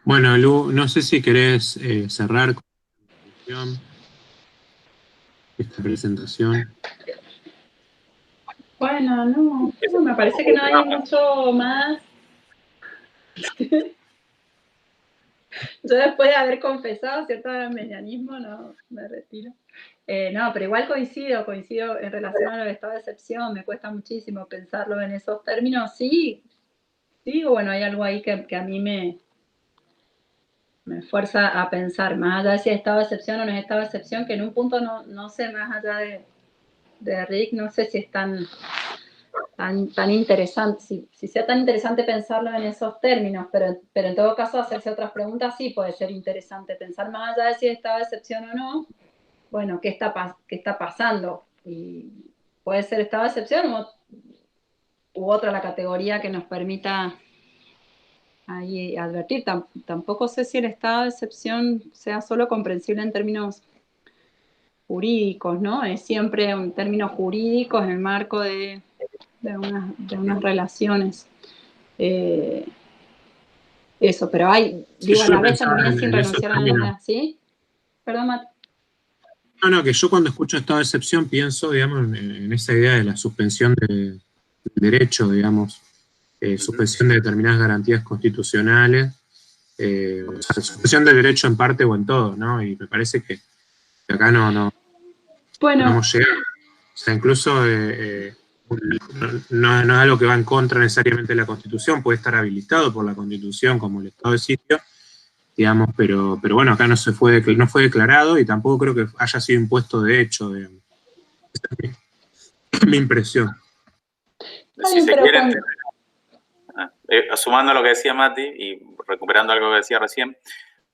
Bueno, Lu, no sé si querés cerrar con esta presentación. Bueno, no, me parece que no hay mucho más. Yo después de haber confesado cierto mesianismo, no, me retiro. No, pero igual coincido en relación al estado de excepción, me cuesta muchísimo pensarlo en esos términos. Sí, bueno, hay algo ahí que a mí me fuerza a pensar, más allá de si es estado de excepción o no es estado de excepción, que en un punto no sé, más allá de Rick, no sé si es tan interesante, si sea tan interesante pensarlo en esos términos, pero en todo caso hacerse otras preguntas sí puede ser interesante, pensar más allá de si es estado de excepción o no, bueno, ¿qué está pasando? Y puede ser estado de excepción u otra la categoría que nos permita ahí advertir. Tampoco sé si el estado de excepción sea solo comprensible en términos jurídicos, ¿no? Es siempre un término jurídico en el marco de unas relaciones. Eso, pero digo, a la vez también sin renunciar a nada, ¿sí? Perdón, Mati. No, que yo cuando escucho estado de excepción pienso, digamos, en esa idea de la suspensión del derecho, digamos, suspensión de determinadas garantías constitucionales, o sea, suspensión del derecho en parte o en todo, ¿no? Y me parece que acá no hemos llegado. O sea, incluso no es algo que va en contra necesariamente de la Constitución, puede estar habilitado por la Constitución como el estado de sitio, digamos, pero bueno, acá no fue declarado y tampoco creo que haya sido impuesto de hecho, digamos. Esa es mi impresión. Si se quieren, sumando a lo que decía Mati y recuperando algo que decía recién,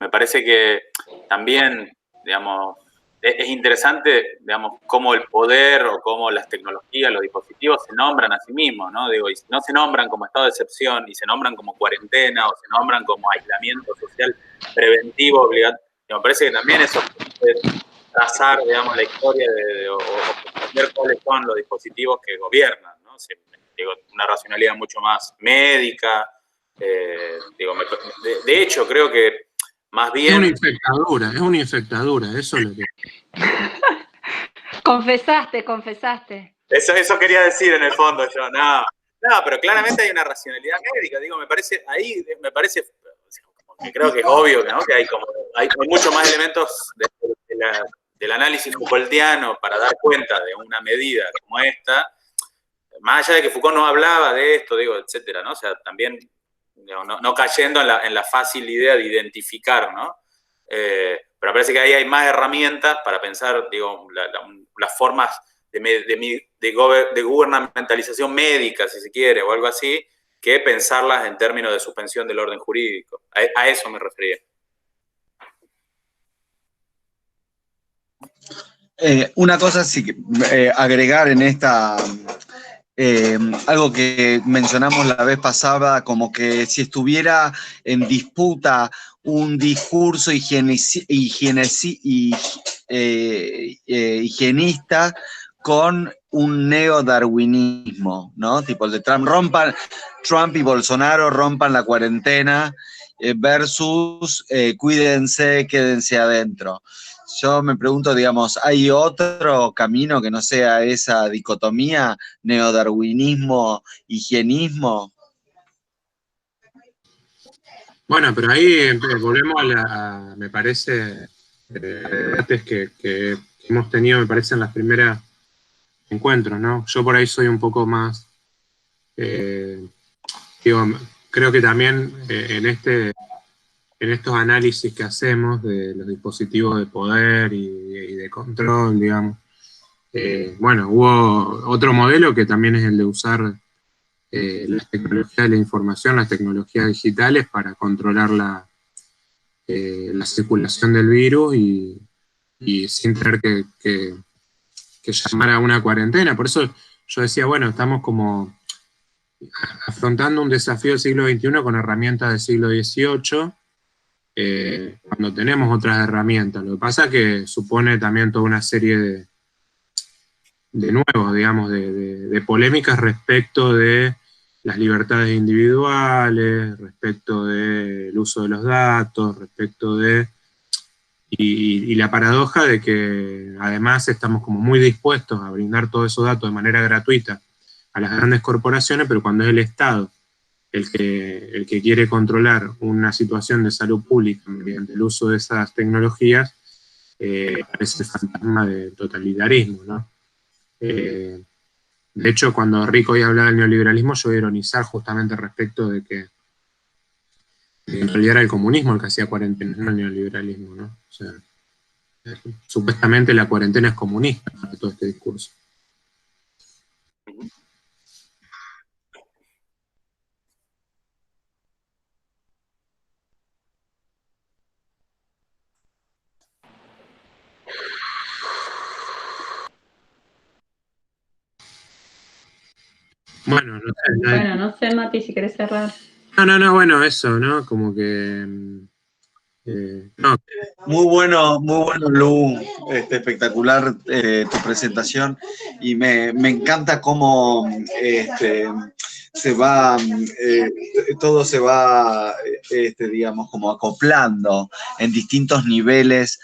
me parece que también, digamos, es interesante, digamos, cómo el poder o cómo las tecnologías, los dispositivos se nombran a sí mismos, ¿no? Digo, y si no se nombran como estado de excepción y se nombran como cuarentena o se nombran como aislamiento social preventivo, obligatorio, me parece que también eso puede trazar, digamos, la historia o ver cuáles son los dispositivos que gobiernan, ¿no? Digo, una racionalidad mucho más médica. Digo, de hecho, creo que más bien... Es una infectadura, eso es lo que... Confesaste. Eso quería decir en el fondo yo, no, pero claramente hay una racionalidad médica, digo, me parece, que creo que es obvio, ¿no? Que hay mucho más elementos del análisis Foucaultiano para dar cuenta de una medida como esta, más allá de que Foucault no hablaba de esto, digo, etcétera, ¿no? O sea, también, digo, no cayendo en la fácil idea de identificar, ¿no? Pero parece que ahí hay más herramientas para pensar, digo, las formas de gubernamentalización médica, si se quiere, o algo así, que pensarlas en términos de suspensión del orden jurídico. A eso me refería. Una cosa sí, agregar en esta, algo que mencionamos la vez pasada, como que si estuviera en disputa un discurso higienista con un neodarwinismo, ¿no? Tipo el de Trump, Trump y Bolsonaro rompan la cuarentena versus cuídense, quédense adentro. Yo me pregunto, digamos, ¿hay otro camino que no sea esa dicotomía, neodarwinismo, higienismo? Bueno, pero ahí volvemos me parece, debates que hemos tenido, me parece, en las primeras encuentros, ¿no? Yo por ahí soy un poco más, digo, creo que también en estos análisis que hacemos de los dispositivos de poder y de control, digamos, bueno, hubo otro modelo que también es el de usar las tecnologías de la información, las tecnologías digitales para controlar la circulación del virus y sin tener que llamar a una cuarentena. Por eso yo decía, bueno, estamos como afrontando un desafío del siglo XXI con herramientas del siglo XVIII, cuando tenemos otras herramientas. Lo que pasa es que supone también toda una serie de nuevos, digamos, de polémicas respecto de las libertades individuales, respecto del uso de los datos, respecto de... Y la paradoja de que además estamos como muy dispuestos a brindar todos esos datos de manera gratuita a las grandes corporaciones, pero cuando es el Estado el que quiere controlar una situación de salud pública mediante el uso de esas tecnologías, parece el fantasma del totalitarismo, ¿no? De hecho, cuando Rico hoy hablaba del neoliberalismo, yo iba a ironizar justamente respecto de que en realidad era el comunismo el que hacía cuarentena, no el neoliberalismo, ¿no? O sea, supuestamente la cuarentena es comunista para todo este discurso. Bueno, no sé, Mati, si querés cerrar. No, bueno, eso, ¿no? Como que... no. Muy bueno, Lu, espectacular tu presentación y me encanta cómo se va, todo se va, digamos, como acoplando en distintos niveles,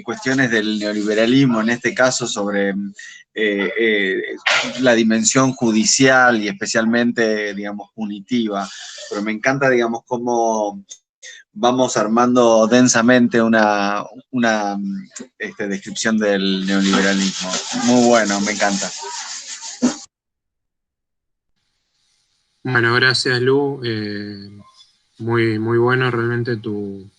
cuestiones del neoliberalismo, en este caso sobre la dimensión judicial y especialmente, digamos, punitiva, pero me encanta, digamos, cómo vamos armando densamente una descripción del neoliberalismo. Muy bueno, me encanta. Bueno, gracias, Lu. Muy, muy bueno realmente tu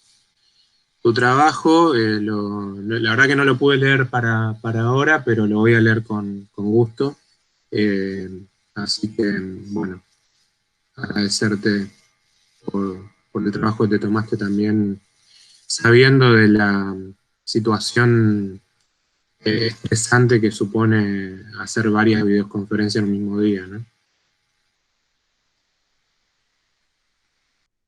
trabajo. La verdad que no lo pude leer para ahora, pero lo voy a leer con gusto. Así que, bueno, agradecerte por el trabajo que te tomaste también, sabiendo de la situación estresante que supone hacer varias videoconferencias en el mismo día, ¿no?